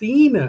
3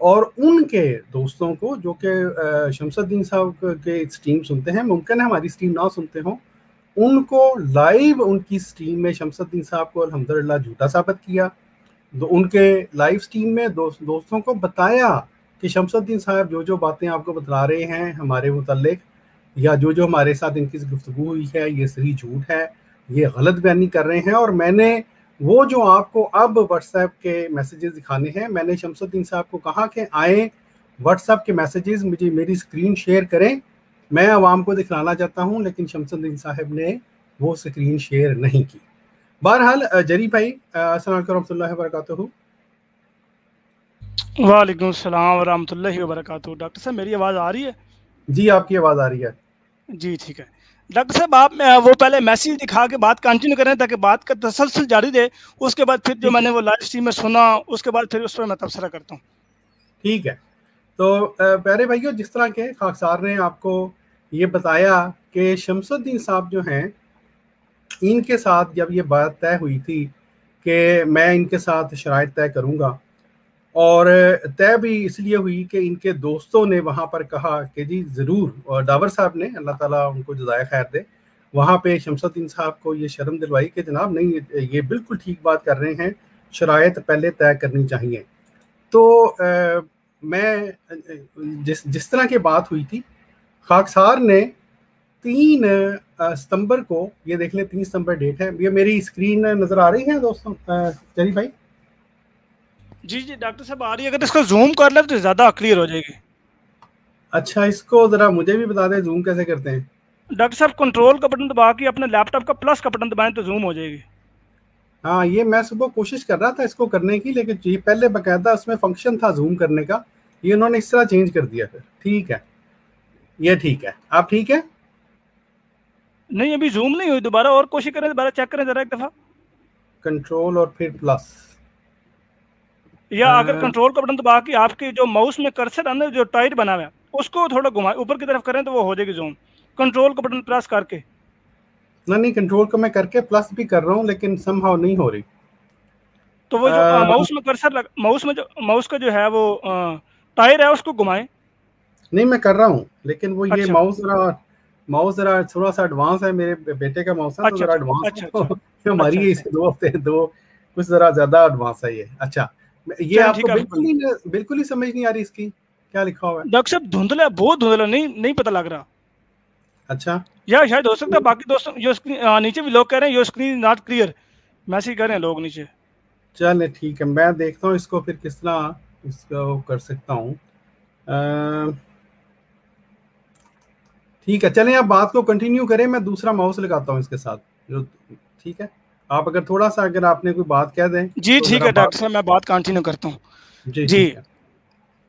اور ان کے دوستوں کو جو کہ شمس الدین صاحب کے اسٹریم سنتے ہیں، ممکن ہے ہماری اسٹریم نہ سنتے ہوں، ان کو لائیو ان کی اسٹریم میں شمس الدین صاحب کو الحمدللہ جھوٹا ثابت کیا. ان کے لائیو اسٹریم میں دوستوں کو بتایا کہ شمس الدین صاحب جو باتیں آپ کو بتلا رہے ہیں ہمارے متعلق، یا جو ہمارے ساتھ ان کی گفتگو ہوئی ہے، یہ صحیح جھوٹ ہے، یہ غلط بیانی کر رہے ہیں. اور میں نے وہ جو آپ کو اب واٹس ایپ کے میسیجز دکھانے ہیں، میں نے شمس الدین صاحب کو کہا کہ آئیں واٹس ایپ کے میسیجز مجھے میری اسکرین شیئر کریں، میں عوام کو دکھلانا چاہتا ہوں، لیکن شمس الدین صاحب نے وہ اسکرین شیئر نہیں کی. بہرحال جری بھائی السلام علیکم ورحمۃ اللہ وبرکاتہ. وعلیکم السلام ورحمۃ اللہ وبرکاتہ. ڈاکٹر صاحب میری آواز آ رہی ہے؟ جی آپ کی آواز آ رہی ہے. جی ٹھیک ہے. ڈاکٹر صاحب آپ وہ پہلے میسیج دکھا کے بات کنٹینیو کریں تاکہ بات کا تسلسل جاری رہے، اس کے بعد پھر جو میں نے وہ لائیو اسٹریم میں سنا اس کے بعد پھر اس پر میں تبصرہ کرتا ہوں. ٹھیک ہے. تو پیارے بھائیو، جس طرح کے خاکسار نے آپ کو یہ بتایا کہ شمس الدین صاحب جو ہیں، ان کے ساتھ جب یہ بات طے ہوئی تھی کہ میں ان کے ساتھ شرائط طے کروں گا، اور طے بھی اس لیے ہوئی کہ ان کے دوستوں نے وہاں پر کہا کہ جی ضرور، اور ڈاور صاحب نے اللہ تعالیٰ ان کو جزائے خیر دے، وہاں پہ شمس الدین صاحب کو یہ شرم دلوائی کہ جناب نہیں، یہ بالکل ٹھیک بات کر رہے ہیں، شرائط پہلے طے کرنی چاہیے. تو میں جس طرح کی بات ہوئی تھی، خاکسار نے 3 ستمبر کو، یہ دیکھ لیں 3 ستمبر ڈیٹ ہے، یہ میری اسکرین نظر آ رہی ہے دوستوں جری بھائی؟ جی جی ڈاکٹر صاحب آ رہی ہے. اگر اس کو زوم کر لیں تو زیادہ کلیئر ہو جائے گی. اچھا، اس کو ذرا مجھے بھی بتا دیں زوم کیسے کرتے ہیں. ڈاکٹر صاحب کنٹرول کا بٹن دبا کے اپنے لیپ ٹاپ کا پلس کا بٹن دبائیں تو زوم ہو جائے گی. ہاں، یہ میں صبح کوشش کر رہا تھا اس کو کرنے کی، لیکن یہ پہلے باقاعدہ اس میں فنکشن تھا زوم کرنے کا، یہ انہوں نے اس طرح چینج کر دیا. پھر ٹھیک ہے، یہ ٹھیک ہے. آپ ٹھیک ہے؟ نہیں ابھی زوم نہیں ہوئی، دوبارہ اور کوشش کریں، دوبارہ چیک کریں ذرا ایک دفعہ. کنٹرول اور پھر پلس، یا اگر کنٹرول کا بٹن دبا کے آپ کی جو ماؤس میں کرسر ہے نا، جو ٹائر بنا ہوا ہے، اس کو تھوڑا گھمائیں اوپر کی طرف کریں تو وہ ہو جائے گی زوم. کنٹرول کا بٹن پریس کر کے. نہیں، کنٹرول کو میں کر کے پلس بھی کر رہا ہوں، لیکن سم ہاؤ نہیں ہو رہی. تو وہ جو ماؤس میں کرسر ماؤس کا جو ہے وہ ٹائر ہے اس کو گھمائیں. نہیں میں کر رہا ہوں، لیکن وہ یہ اچھا ماؤس ذرا تھوڑا سا ایڈوانس ہے، میرے بیٹے کا ماؤس ہے تو ذرا ایڈوانس ہے. ہماری دو کچھ ذرا زیادہ ایڈوانس ہے یہ. اچھا، یہ آپ کو بالکل ہی سمجھ نہیں آ رہی اس کی کیا لکھا ہوا ہے؟ ڈاکٹر صاحب دھندلا، بہت دھندلا، نہیں پتہ لگ رہا. اچھا، یا شاید ہو سکتا ہے باقی دوستوں جو نیچے بھی لوگ کہہ رہے ہیں your screen not clear, message کر رہے ہیں لوگ نیچے. چلے ٹھیک ہے، میں دیکھتا ہوں اس کو پھر کس طرح اس کو کر سکتا ہوں. ٹھیک ہے، چلیں آپ بات کو کنٹینیو کریں، میں دوسرا ماؤس لگاتا ہوں اس کے ساتھ. ٹھیک ہے، آپ اگر تھوڑا سا اگر آپ نے کوئی بات کہہ دیں. جی ٹھیک ہے ڈاکٹر صاحب، میں بات کنٹینیو کرتا ہوں. جی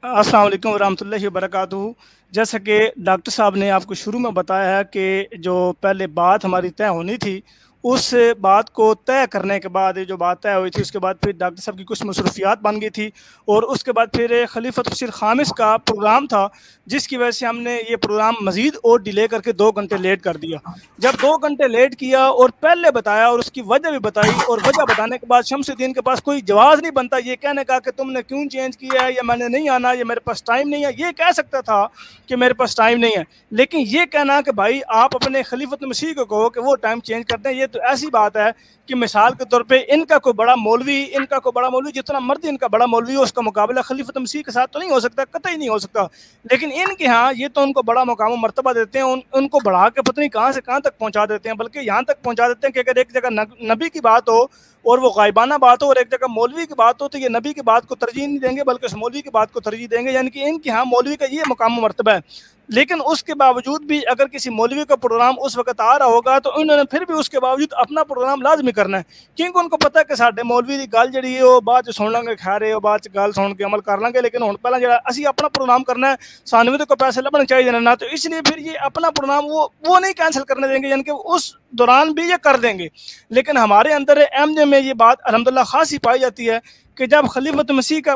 السلام علیکم ورحمۃ اللہ وبرکاتہ. جیسا کہ ڈاکٹر صاحب نے آپ کو شروع میں بتایا ہے کہ جو پہلے بات ہماری طے ہونی تھی، اس بات کو طے کرنے کے بعد جو بات طے ہوئی تھی اس کے بعد پھر ڈاکٹر صاحب کی کچھ مصروفیات بن گئی تھی، اور اس کے بعد پھر خلیفۃ بشیر خامس کا پروگرام تھا، جس کی وجہ سے ہم نے یہ پروگرام مزید اور ڈیلے کر کے 2 گھنٹے لیٹ کر دیا. جب 2 گھنٹے لیٹ کیا اور پہلے بتایا اور اس کی وجہ بھی بتائی، اور وجہ بتانے کے بعد شمس الدین کے پاس کوئی جواز نہیں بنتا یہ کہنے کا کہ تم نے کیوں چینج کیا ہے، یا میں نے نہیں آنا، یا میرے پاس ٹائم نہیں ہے. یہ کہہ سکتا تھا کہ میرے پاس ٹائم نہیں ہے، لیکن یہ کہنا کہ بھائی آپ اپنے خلیفۃ مسیح کو کہو کہ وہ ٹائم چینج کرتے ہیں، یہ تو ایسی بات ہے کہ مثال کے طور پہ ان کا کوئی بڑا مولوی جتنا مرضی ان کا بڑا مولوی ہو، اس کا مقابلہ خلیفۃ مسیح کے ساتھ تو نہیں ہو سکتا، قطعی نہیں ہو سکتا. لیکن ان کے ہاں یہ تو ان کو بڑا مقام و مرتبہ دیتے ہیں، ان کو بڑھا کے پتہ نہیں کہاں سے کہاں تک پہنچا دیتے ہیں، بلکہ یہاں تک پہنچا دیتے ہیں کہ اگر ایک جگہ نبی کی بات ہو اور وہ غائبانہ بات ہو، اور ایک جگہ مولوی کی بات ہو، تو یہ نبی کی بات کو ترجیح نہیں دیں گے بلکہ اس مولوی کی بات کو ترجیح دیں گے. یعنی کہ ان کے ہاں مولوی کا یہ مقام و مرتبہ ہے. لیکن اس کے باوجود بھی اگر کسی مولوی کا پروگرام اس وقت آ رہا ہوگا تو انہوں نے پھر بھی اس کے باوجود اپنا پروگرام لازمی کرنا ہے، کیونکہ ان کو پتہ ہے کہ ساڈے مولوی دی گل جڑی ہے وہ بعد چ سن لیں گے، خیر بعد چ گل سن کے عمل کر لیں گے، لیکن ہن پہلا جڑا اسی اپنا پروگرام کرنا ہے، سانوی تو کوئی پیسے لبنے چاہیے نہ، تو اس لیے پھر یہ اپنا پروگرام وہ نہیں کینسل کرنے دیں گے، یعنی کہ اس دوران بھی یہ کر دیں گے. لیکن ہمارے اندر ایم جے میں یہ بات الحمدللہ خاصی پائی جاتی ہے کہ جب خلیفۃ مسیح کا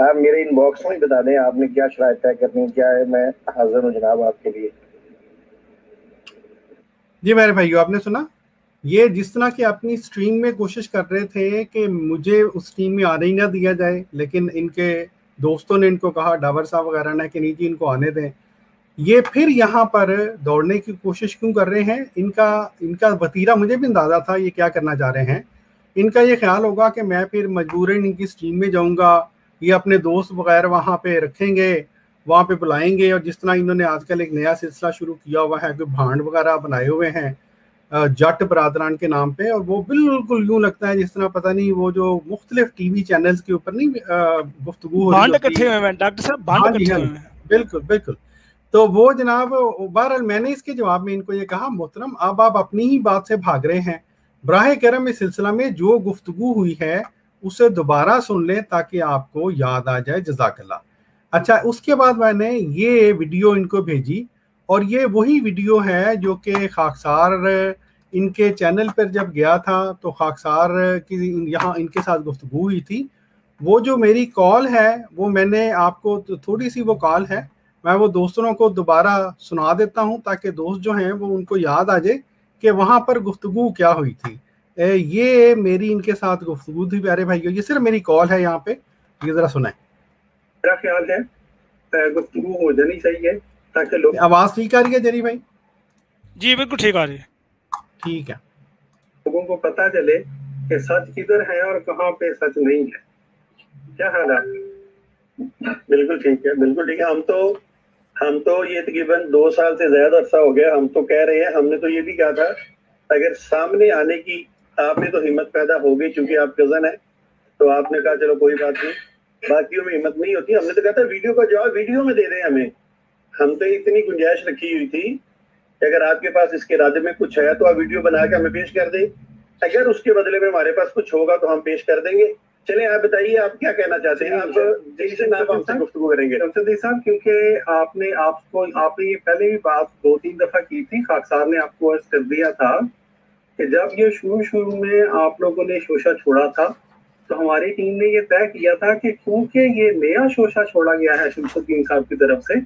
آپ میرے ان باکس میں بتا دیں آپ نے کیا شرائط طے کرنی کیا ہے, میں حاضر ہوں جناب آپ کے لیے. جی میرے بھائیو آپ نے سنا یہ جس طرح کہ اپنی سٹریم میں کوشش کر رہے تھے کہ مجھے اس سٹریم میں آنے ہی نہ دیا جائے, لیکن ان کے دوستوں نے ان کو کہا, ڈاور صاحب وغیرہ نے, کہ نہیں جی ان کو آنے دیں. یہ پھر یہاں پر دوڑنے کی کوشش کیوں کر رہے ہیں؟ ان کا وتیرہ مجھے بھی اندازہ تھا یہ کیا کرنا چاہ رہے ہیں. ان کا یہ خیال ہوگا کہ میں پھر مجبوراً ان کی سٹریم میں جاؤں گا, یہ اپنے دوست وغیرہ وہاں پہ رکھیں گے, وہاں پہ بلائیں گے, اور جس طرح انہوں نے آج کل ایک نیا سلسلہ شروع کیا ہوا ہے کہ بھانڈ وغیرہ بنائے ہوئے ہیں جٹ برادران کے نام پہ, اور وہ بالکل یوں لگتا ہے جس طرح پتہ نہیں وہ جو مختلف ٹی وی چینلز کے اوپر نہیں گفتگو ہو رہی ہوتی ہے. ڈاکٹر صاحب بھانڈ اکٹھے ہوئے ہیں. بالکل بالکل. تو وہ جناب بہرحال میں نے اس کے جواب میں ان کو یہ کہا, محترم اب آپ اپنی ہی بات سے بھاگ رہے ہیں, براہ کرم اس سلسلہ میں جو گفتگو ہوئی ہے اسے دوبارہ سن لیں تاکہ آپ کو یاد آ جائے, جزاک اللہ. اچھا, اس کے بعد میں نے یہ ویڈیو ان کو بھیجی, اور یہ وہی ویڈیو ہے جو کہ خاکسار ان کے چینل پر جب گیا تھا تو خاکسار کی یہاں ان کے ساتھ گفتگو ہوئی تھی. وہ جو میری کال ہے وہ میں نے آپ کو تھوڑی سی وہ کال ہے, میں وہ دوستوں کو دوبارہ سنا دیتا ہوں تاکہ دوست جو ہیں وہ ان کو یاد آ جائے کہ وہاں پر گفتگو کیا ہوئی تھی. یہ میری ان کے ساتھ گفتگو تھی پیارے بھائیو, یہ صرف میری کال ہے یہاں پہ, یہ ذرا سنیں. میرا خیال ہے گفتگو ہو جانی چاہیے تاکہ لوگ. آواز ٹھیک آ رہی ہے جری بھائی؟ جی بالکل ٹھیک آ رہی ہے. ٹھیک ہے. لوگوں کو پتہ چلے کہ سچ کدھر ہے اور کہاں پہ سچ نہیں ہے. کیا خیال ہے؟ بالکل ٹھیک ہے, بالکل ٹھیک ہے. ہم تو یہ تقریباً 2 سال سے زیادہ عرصہ ہو گیا, ہم تو کہہ رہے ہیں, ہم نے تو یہ بھی کہا تھا اگر سامنے آنے کی آپ میں تو ہمت پیدا ہو گئی چونکہ آپ کزن ہیں تو آپ نے کہا چلو کوئی بات نہیں, باقیوں میں ہمت نہیں ہوتی. ہم نے تو کہا تھا ویڈیو کا جواب ویڈیو میں دے دیں ہمیں. ہم تو اتنی گنجائش رکھی ہوئی تھی کہ اگر آپ کے پاس اس کے ارادے میں کچھ ہے تو آپ ویڈیو بنا کے ہمیں پیش کر دیں, اگر اس کے بدلے میں ہمارے پاس کچھ ہوگا تو ہم پیش کر دیں گے. چلیں آپ بتائیے آپ کیا کہنا چاہتے ہیں, آپ ہم سے گفتگو کریں گے. صاحب کیونکہ آپ نے یہ پہلے بھی بات 2-3 دفعہ کی تھی, خاکسار نے آپ کو عرض کر دیا تھا کہ جب یہ شروع میں آپ لوگوں نے شوشہ چھوڑا تھا تو ہماری ٹیم نے یہ طے کیا تھا کہ کیونکہ یہ نیا شوشہ چھوڑا گیا ہے شمس الدین صاحب کی طرف سے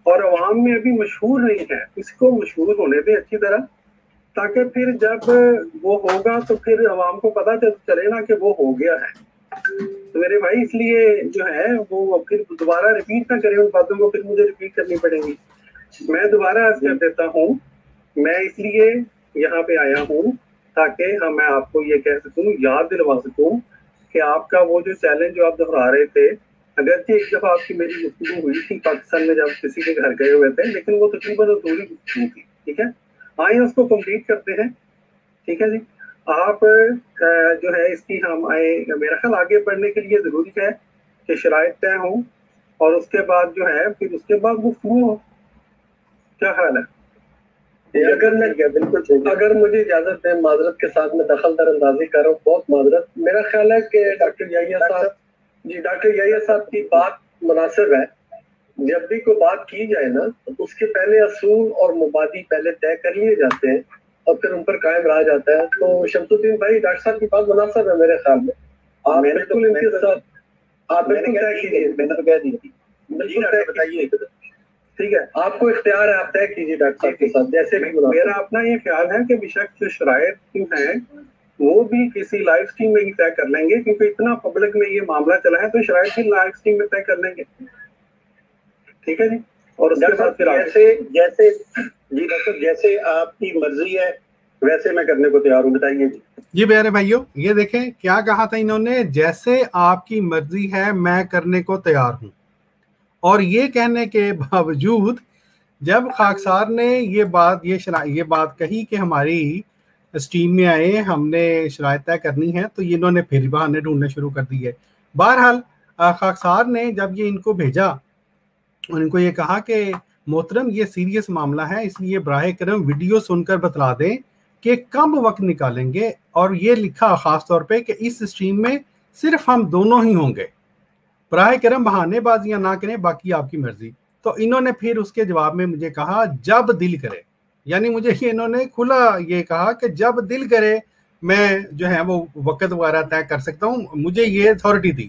اور عوام میں ابھی مشہور نہیں ہے, اس کو مشہور ہونے دیں اچھی طرح, تاکہ پھر جب وہ ہوگا تو پھر عوام کو پتہ چلے نا کہ وہ ہو گیا ہے. تو میرے بھائی اس لیے جو ہے وہ پھر دوبارہ ریپیٹ نہ کریں ان باتوں کو, پھر مجھے ریپیٹ کرنی پڑیں گی. میں دوبارہ عرض کر دیتا ہوں, میں اس لیے یہاں پہ آیا ہوں تاکہ میں آپ کو یہ کہہ سکوں, یاد دلوا سکوں کہ آپ کا وہ جو چیلنج جو آپ دہرا رہے تھے, اگرچہ ایک دفعہ آپ کی میری گفتگو ہوئی تھی پاکستان میں جب کسی کے گھر گئے ہوئے تھے, لیکن وہ تقریباً ادھوری گفتگو تھی. ٹھیک ہے, آئیں اس کو کمپلیٹ کرتے ہیں. ٹھیک ہے جی, آپ جو ہے اس کی ہم آئے میرا خیال آگے بڑھنے کے لیے ضروری ہے کہ شرائط طے ہوں اور اس کے بعد جو ہے پھر اس کے بعد گفتگو ہو. کیا خیال ہے؟ اگر مجھے اجازت ہے, معذرت کے ساتھ میں دخل در اندازی کر رہا ہوں, بہت معذرت. میرا خیال ہے کہ ڈاکٹر یحییٰ صاحب کی بات مناسب ہے. جب بھی کوئی بات کی جائے نا تو اس کے پہلے اصول اور مبادی پہلے طے کر لیے جاتے ہیں اور پھر ان پر قائم رہا جاتا ہے. تو شمس الدین بھائی ڈاکٹر صاحب کی بات مناسب ہے میرے خیال میں. آپ بالکل ان کے ساتھ آپ بالکل طے کیجیے. میں نے تو کہہ دی تھی, بتائیے. ٹھیک ہے, آپ کو اختیار ہے, آپ طے کیجیے ڈاکٹر صاحب کے ساتھ جیسے بھی. میرا اپنا یہ خیال ہے کہ بیشک جو شرائط جو ہیں وہ بھی کسی لائیو اسٹریم میں ہی طے کر لیں گے, کیونکہ اتنا پبلک میں یہ معاملہ چلا ہے تو شرائط بھی لائیو اسٹریم میں طے کر لیں گے. ٹھیک ہے جی, اور اس کے بعد جیسے آپ کی مرضی ہے ویسے میں کرنے کو تیار ہوں. بتائیے جی. جی پیارے بھائیو, یہ دیکھیں کیا کہا تھا انہوں نے, جیسے آپ کی مرضی ہے میں کرنے کو تیار ہوں. اور یہ کہنے کے باوجود جب خاکسار نے یہ بات کہی کہ ہماری اسٹریم میں آئے, ہم نے شرائط طے کرنی ہے, تو انہوں نے پھر بہانے ڈھونڈنے شروع کر دیے. بہرحال خاکسار نے جب یہ ان کو بھیجا, ان کو یہ کہا کہ محترم یہ سیریس معاملہ ہے, اس لیے براہ کرم ویڈیو سن کر بتلا دیں کہ کم وقت نکالیں گے, اور یہ لکھا خاص طور پہ کہ اس اسٹریم میں صرف ہم دونوں ہی ہوں گے, براہ کرم بہانے بازیاں نہ کریں, باقی آپ کی مرضی. تو انہوں نے پھر اس کے جواب میں مجھے کہا جب دل کرے, یعنی مجھے انہوں نے کھلا یہ کہا کہ جب دل کرے میں جو ہے وہ وقت وغیرہ طے کر سکتا ہوں, مجھے یہ اتھارٹی دی.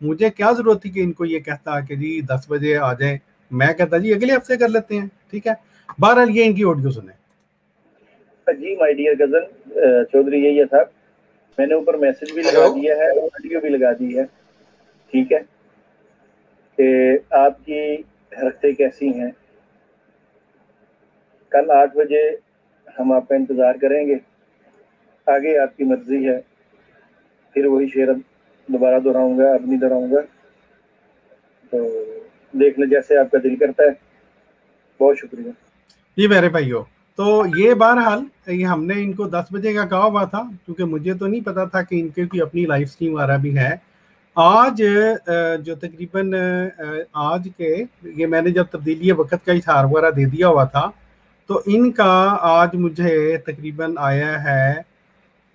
مجھے کیا ضرورت تھی کہ ان کو یہ کہتا کہ جی 10 بجے آ جائیں، میں کہتا جی اگلے ہفتے کر لیتے ہیں، ٹھیک ہے. بہرحال یہ ان کی آڈیو سنیں. جی مائی ڈیئر کزن چودھری یہ تھا، میں نے اوپر میسج بھی لگا دیا ہے اور آڈیو بھی لگا دی ہے، ٹھیک ہے، کہ آپ کی حرکتیں کیسی ہیں. کل 8 بجے ہم آپ کا انتظار کریں گے، آگے آپ کی مرضی ہے. پھر وہی شعر دوبارہ دہراؤں گا، اب نہیں دہراؤں گا، تو دیکھ لیں جیسے آپ کا دل کرتا ہے. بہت شکریہ. جی میرے بھائیو، تو یہ بہرحال یہ ہم نے ان کو 10 بجے کا کہا ہوا تھا، کیونکہ مجھے تو نہیں پتا تھا کہ ان کے کوئی اپنی لائف سٹریم وغیرہ بھی ہے. آج جو تقریباً آج کے یہ میں نے جب تبدیلی وقت کا اشار وغیرہ دے دیا ہوا تھا، تو ان کا آج مجھے تقریباً آیا ہے،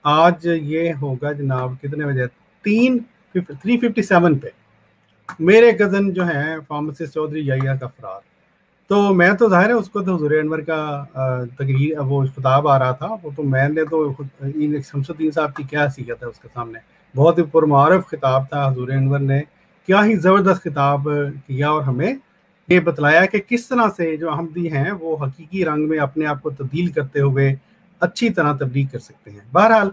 آج یہ ہوگا جناب کتنے بجے، 3:57 پہ میرے کزن جو ہیں فارمسسٹ چودھری یحییٰ کا فرار. تو میں تو ظاہر ہے اس کو تو حضور انور کا تقریر وہ خطاب آ رہا تھا، وہ تو میں نے تو شمس الدین صاحب کی کیا حیثیت ہے اس کے سامنے، بہت ہی پرمعارف خطاب تھا. حضور انور نے کیا ہی زبردست خطاب کیا اور ہمیں یہ بتلایا کہ کس طرح سے جو احمدی ہیں وہ حقیقی رنگ میں اپنے آپ کو تبدیل کرتے ہوئے اچھی طرح تبلیغ کر سکتے ہیں. بہرحال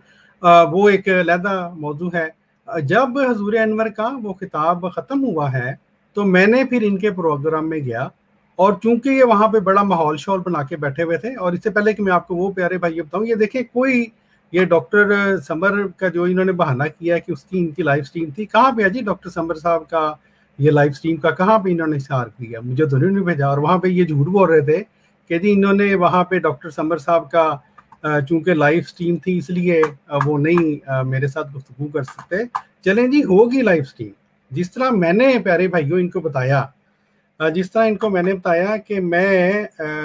وہ ایک علیحدہ موضوع ہے. جب حضور انور کا وہ خطاب ختم ہوا ہے تو میں نے پھر ان کے پروگرام میں گیا، اور چونکہ یہ وہاں پہ بڑا ماحول شول بنا کے بیٹھے ہوئے تھے. اور اس سے پہلے کہ میں آپ کو وہ پیارے بھائی بتاؤں، یہ دیکھیں کوئی یہ ڈاکٹر سمر کا جو انہوں نے بہانہ کیا کہ اس کی ان کی لائف سٹریم تھی، کہاں پہ ہے جی ڈاکٹر سمر صاحب کا یہ لائف سٹریم کا کہاں پہ انہوں نے اشار کیا؟ مجھے تو نہیں بھیجا. اور وہاں پہ یہ جھوٹ بول رہے تھے کہ جی انہوں نے وہاں پہ ڈاکٹر سمر صاحب کا چونکہ لائف سٹریم تھی اس لیے وہ نہیں میرے ساتھ گفتگو کر سکتے. چلیں جی ہوگی لائف سٹریم، جس طرح میں نے پیارے بھائیوں ان کو بتایا، جس طرح ان کو میں نے بتایا کہ میں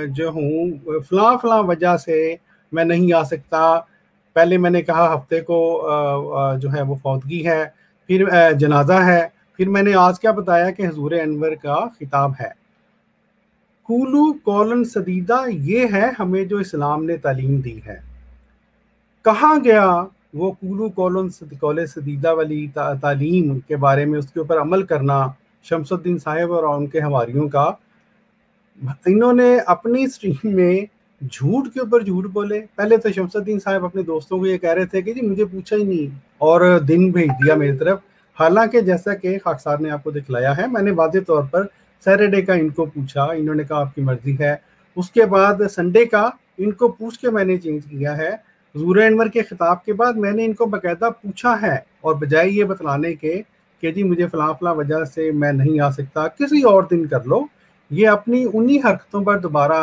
جو ہوں فلاں وجہ سے میں نہیں آ سکتا. پہلے میں نے کہا ہفتے کو جو ہے وہ فوتگی ہے، پھر جنازہ ہے، پھر میں نے آج کیا بتایا کہ حضور انور کا خطاب ہے. قولو قولا سدیدہ یہ ہے ہمیں جو اسلام نے تعلیم دی ہے. کہاں گیا وہ قولو قول سدیدہ والی تعلیم کے بارے میں، اس کے اوپر عمل کرنا شمس الدین صاحب اور ان کے حواریوں کا؟ انہوں نے اپنی سٹریم میں جھوٹ کے اوپر جھوٹ بولے. پہلے تو شمس الدین صاحب اپنے دوستوں کو یہ کہہ رہے تھے کہ جی مجھے پوچھا ہی نہیں اور دن بھیج دیا میری طرف، حالانکہ جیسا کہ خاکسار نے آپ کو دکھلایا ہے میں نے واضح طور پر سیٹرڈے کا ان کو پوچھا، انہوں نے کہا آپ کی مرضی ہے. اس کے بعد سنڈے کا ان کو پوچھ کے میں نے چینج کیا ہے. حضور انور کے خطاب کے بعد میں نے ان کو باقاعدہ پوچھا ہے، اور بجائے یہ بتلانے کے کہ جی مجھے فلاں وجہ سے میں نہیں آ سکتا، کسی اور دن کر لو، یہ اپنی انہی حرکتوں پر دوبارہ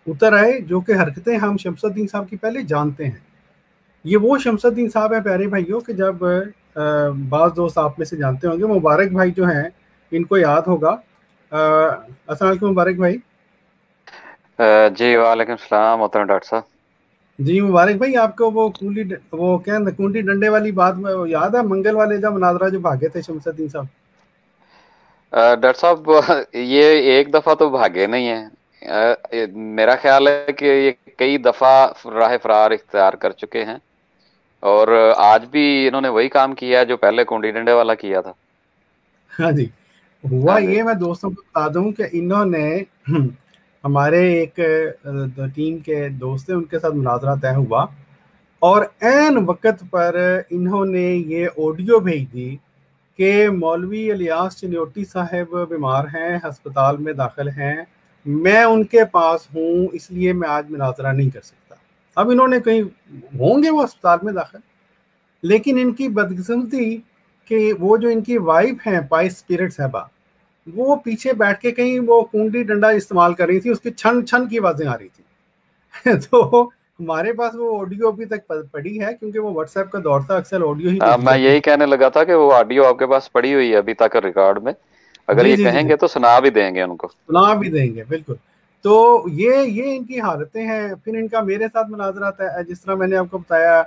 اتر آئے جو کہ حرکتیں ہم شمس الدین صاحب کی پہلے جانتے ہیں. یہ وہ شمس الدین صاحب ہیں پیارے بھائیوں کہ جب بعض دوست آپ میں سے جانتے ہوں گے، مبارک بھائی جو ہیں ان کو یاد ہوگا. السلام علیکم مبارک بھائی. جی وعلیکم السلام محترم ڈاکٹر صاحب. جی مبارک بھائی، آپ کو وہ کنڈی ڈنڈے والی بات یاد ہے؟ منگل والے جب مناظرہ جو بھاگے تھے شمس الدین صاحب. ڈاکٹر صاحب یہ ایک دفعہ تو بھاگے نہیں ہیں، میرا خیال ہے کہ یہ کئی دفعہ راہ فرار اختیار کر چکے ہیں، اور آج بھی انہوں نے وہی کام کیا جو پہلے کنڈی ڈنڈے والا کیا تھا. ہاں جی، ہوا یہ میں دوستوں کو بتا دوں کہ انہوں نے ہمارے ایک ٹیم کے دوست ہیں ان کے ساتھ مناظرہ طے ہوا، اور عین وقت پر انہوں نے یہ آڈیو بھیج دی کہ مولوی الیاس چنیوٹی صاحب بیمار ہیں، ہسپتال میں داخل ہیں، میں ان کے پاس ہوں اس لیے میں آج مناظرہ نہیں کر سکتا. اب انہوں نے کہیں ہوں گے وہ ہسپتال میں داخل، لیکن ان کی بدقسمتی کہ وہ جو ان کی وائف ہیں پائس اسپرٹ صاحبہ، وہ پیچھے بیٹھ کے کہیں وہ کنڈی ڈنڈا استعمال کر رہی تھی، اس کی چھن چھن کی آوازیں آ رہی تھی. تو ہمارے پاس وہ آڈیو ابھی تک پڑی ہے کیونکہ وہ واٹس ایپ کا دور تھا، اکثر آڈیو ہی میں یہی کہنے لگا تھا کہ وہ آڈیو آپ کے پاس پڑی ہوئی ہے ابھی تک ریکارڈ میں، اگر یہ کہیں گے تو سنا بھی دیں گے ان کو. سنا بھی دیں گے بالکل. تو یہ ان کی حالتیں ہیں. پھر ان کا میرے ساتھ مناظرہ ہے، جس طرح میں نے آپ کو بتایا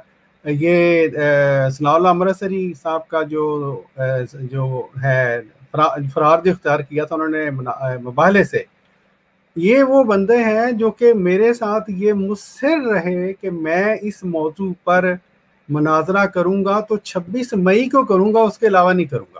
یہ ثناء اللہ امرتسری صاحب کا جو ہے فرار جو اختیار کیا تھا انہوں نے مباہلے سے، یہ وہ بندے ہیں جو کہ میرے ساتھ یہ مصر رہے کہ میں اس موضوع پر مناظرہ کروں گا تو 26 مئی کو کروں گا، اس کے علاوہ نہیں کروں گا.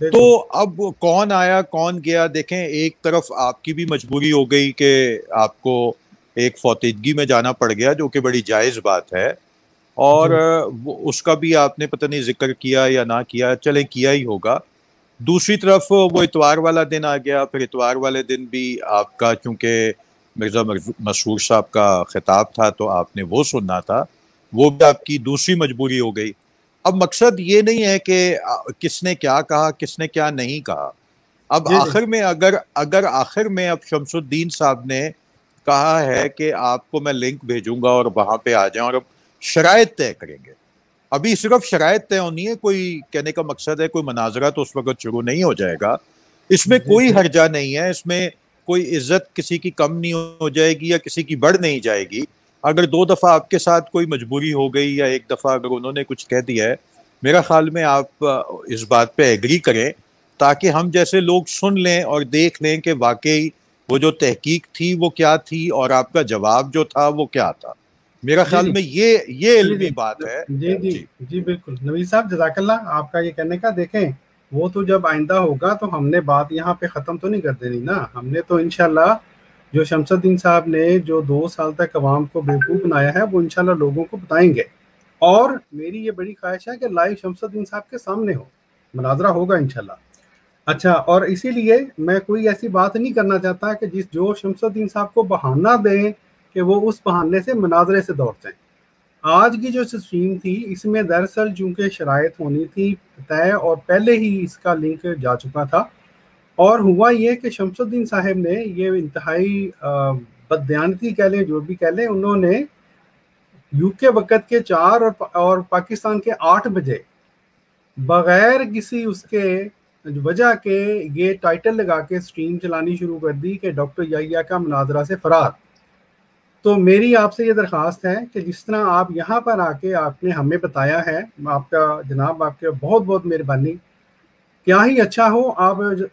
تو اب کون آیا کون گیا، دیکھیں ایک طرف آپ کی بھی مجبوری ہو گئی کہ آپ کو ایک فوتیدگی میں جانا پڑ گیا، جو کہ بڑی جائز بات ہے، اور اس کا بھی آپ نے پتہ نہیں ذکر کیا یا نہ کیا، چلیں کیا ہی ہوگا۔ دوسری طرف وہ اتوار والا دن آ گیا، پھر اتوار والے دن بھی آپ کا چونکہ مرزا مسرور صاحب کا خطاب تھا تو آپ نے وہ سننا تھا، وہ بھی آپ کی دوسری مجبوری ہو گئی۔ اب مقصد یہ نہیں ہے کہ کس نے کیا کہا کس نے کیا نہیں کہا، اب آخر میں اگر آخر میں اب شمس الدین صاحب نے کہا ہے کہ آپ کو میں لنک بھیجوں گا اور وہاں پہ آ جائیں اور اب شرائط طے کریں گے، ابھی صرف شرائط طے ہونی ہے، کوئی کہنے کا مقصد ہے کوئی مناظرہ تو اس وقت شروع نہیں ہو جائے گا، اس میں کوئی حرجہ نہیں ہے، اس میں کوئی عزت کسی کی کم نہیں ہو جائے گی یا کسی کی بڑھ نہیں جائے گی۔ اگر 2 دفعہ آپ کے ساتھ کوئی مجبوری ہو گئی یا 1 دفعہ اگر انہوں نے کچھ کہہ دیا ہے، میرا خیال میں آپ اس بات پہ ایگری کریں تاکہ ہم جیسے لوگ سن لیں اور دیکھ لیں کہ واقعی وہ جو تحقیق تھی وہ کیا تھی اور آپ کا جواب جو تھا وہ کیا تھا۔ میرا خیال میں یہ علمی بات ہے۔ جی بالکل نوید صاحب، جزاک اللہ آپ کا یہ کہنے کا۔ دیکھیں وہ تو جب آئندہ ہوگا تو ہم نے بات یہاں پہ ختم تو نہیں کر دینی نا، ہم نے تو انشاءاللہ جو شمس الدین صاحب نے جو 2 سال تک عوام کو بیوقوف بنایا ہے وہ انشاءاللہ لوگوں کو بتائیں گے، اور میری یہ بڑی خواہش ہے کہ لائیو شمس الدین صاحب کے سامنے ہو، مناظرہ ہوگا انشاءاللہ۔ اچھا، اور اسی لیے میں کوئی ایسی بات نہیں کرنا چاہتا کہ جو شمس الدین صاحب کو بہانہ دیں کہ وہ اس بہانے سے مناظرے سے دوڑ جائیں۔ آج کی جو سٹریم تھی اس میں دراصل چونکہ شرائط ہونی تھی طے اور پہلے ہی اس کا لنک جا چکا تھا، اور ہوا یہ کہ شمس الدین صاحب نے یہ انتہائی بددیانتی کہہ لیں جو بھی کہہ لیں، انہوں نے یو کے وقت کے 4 اور پاکستان کے 8 بجے بغیر کسی اس کے وجہ کے یہ ٹائٹل لگا کے سٹریم چلانی شروع کر دی کہ ڈاکٹر یحییٰ کا مناظرہ سے فرار۔ تو میری آپ سے یہ درخواست ہے کہ جس طرح آپ یہاں پر آ کے آپ نے ہمیں بتایا ہے، آپ کا جناب آپ کے بہت بہت مہربانی، کیا ہی اچھا ہو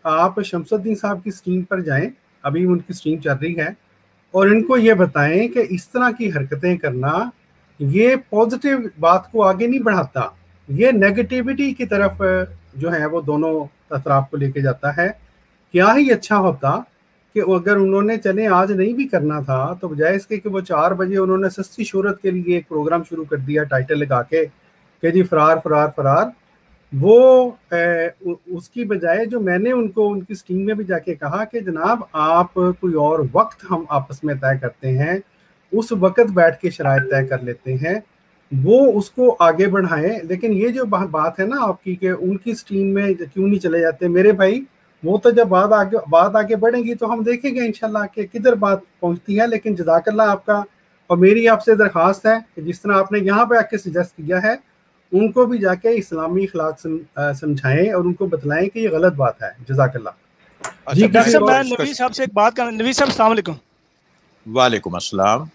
آپ شمس الدین صاحب کی سٹریم پر جائیں، ابھی ان کی سٹریم چل رہی ہے، اور ان کو یہ بتائیں کہ اس طرح کی حرکتیں کرنا یہ پازیٹیو بات کو آگے نہیں بڑھاتا، یہ نیگیٹیوٹی کی طرف جو ہے وہ دونوں اطراف کو لے کے جاتا ہے۔ کیا ہی اچھا ہوتا کہ اگر انہوں نے چلیں آج نہیں بھی کرنا تھا تو بجائے اس کے کہ وہ 4 بجے انہوں نے سستی شہرت کے لیے ایک پروگرام شروع کر دیا ٹائٹل لگا کے کہ جی فرار فرار فرار، وہ اس کی بجائے جو میں نے ان کو ان کی سٹریم میں بھی جا کے کہا کہ جناب آپ کوئی اور وقت ہم آپس میں طے کرتے ہیں، اس وقت بیٹھ کے شرائط طے کر لیتے ہیں، وہ اس کو آگے بڑھائیں۔ لیکن یہ جو بات ہے نا آپ کی کہ ان کی سٹریم میں کیوں نہیں چلے جاتے، میرے بھائی وہ تو جب بات آگے بڑھیں گی تو ہم دیکھیں گے انشاءاللہ کہ کدھر بات پہنچتی ہے۔ لیکن جزاک اللہ آپ کا، اور میری آپ سے درخواست ہے کہ جس طرح آپ نے یہاں پہ آ کے سجیسٹ کیا ہے ان کو بھی جا کے اسلامی اخلاق سمجھائیں اور ان کو بتلائیں کہ یہ غلط بات ہے۔ جزاک اللہ۔ جی ڈاکٹر صاحب میں نوید صاحب سے ایک بات کرنا، نوید صاحب السلام علیکم۔ وعلیکم السلام۔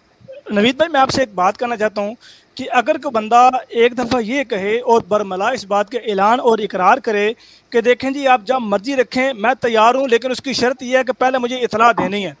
نوید بھائی میں آپ سے ایک بات کرنا چاہتا ہوں کہ اگر کوئی بندہ ایک دفعہ یہ کہے اور برملا اس بات کے اعلان اور اقرار کرے کہ دیکھیں جی آپ جب مرضی رکھیں میں تیار ہوں، لیکن اس کی شرط یہ ہے کہ پہلے مجھے اطلاع دینی ہے،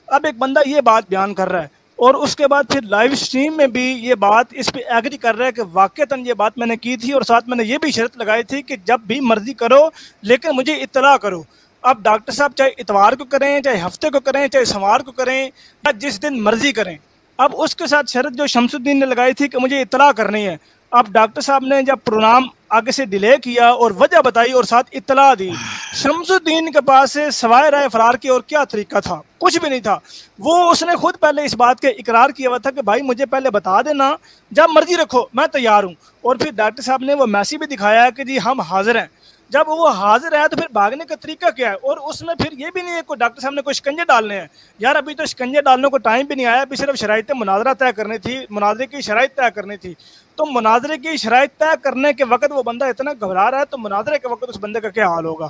اب ایک بندہ یہ بات بیان کر رہا ہے اور اس کے بعد پھر لائیو سٹریم میں بھی یہ بات اس پہ ایگری کر رہا ہے کہ واقعتاً یہ بات میں نے کی تھی اور ساتھ میں نے یہ بھی شرط لگائی تھی کہ جب بھی مرضی کرو لیکن مجھے اطلاع کرو۔ اب ڈاکٹر صاحب چاہے اتوار کو کریں، چاہے ہفتے کو کریں، چاہے سوار کو کریں، یا جس دن مرضی کریں، اب اس کے ساتھ شرط جو شمس الدین نے لگائی تھی کہ مجھے اطلاع کرنی ہے، اب ڈاکٹر صاحب نے جب پروگرام آگے سے ڈیلے کیا اور وجہ بتائی اور ساتھ اطلاع دی، شمس الدین کے پاس سے سوائے رائے فرار کی اور کیا طریقہ تھا؟ کچھ بھی نہیں تھا۔ وہ اس نے خود پہلے اس بات کے اقرار کیا ہوا تھا کہ بھائی مجھے پہلے بتا دینا، جب مرضی رکھو میں تیار ہوں، اور پھر ڈاکٹر صاحب نے وہ میسیج بھی دکھایا ہے کہ جی ہم حاضر ہیں۔ جب وہ حاضر ہے تو پھر بھاگنے کا طریقہ کیا ہے؟ اور اس میں پھر یہ بھی نہیں ہے کہ ڈاکٹر صاحب نے کوئی شکنجے ڈالنے ہیں، یار ابھی تو شکنجے ڈالنے کو ٹائم بھی نہیں آیا، ابھی صرف شرائط مناظرہ طے کرنی تھی، مناظرے کی شرائط طے کرنی تھی۔ تو مناظرے کی شرائط طے کرنے کے وقت وہ بندہ اتنا گھبرا رہا ہے تو مناظرے کے وقت اس بندے کا کیا حال ہوگا؟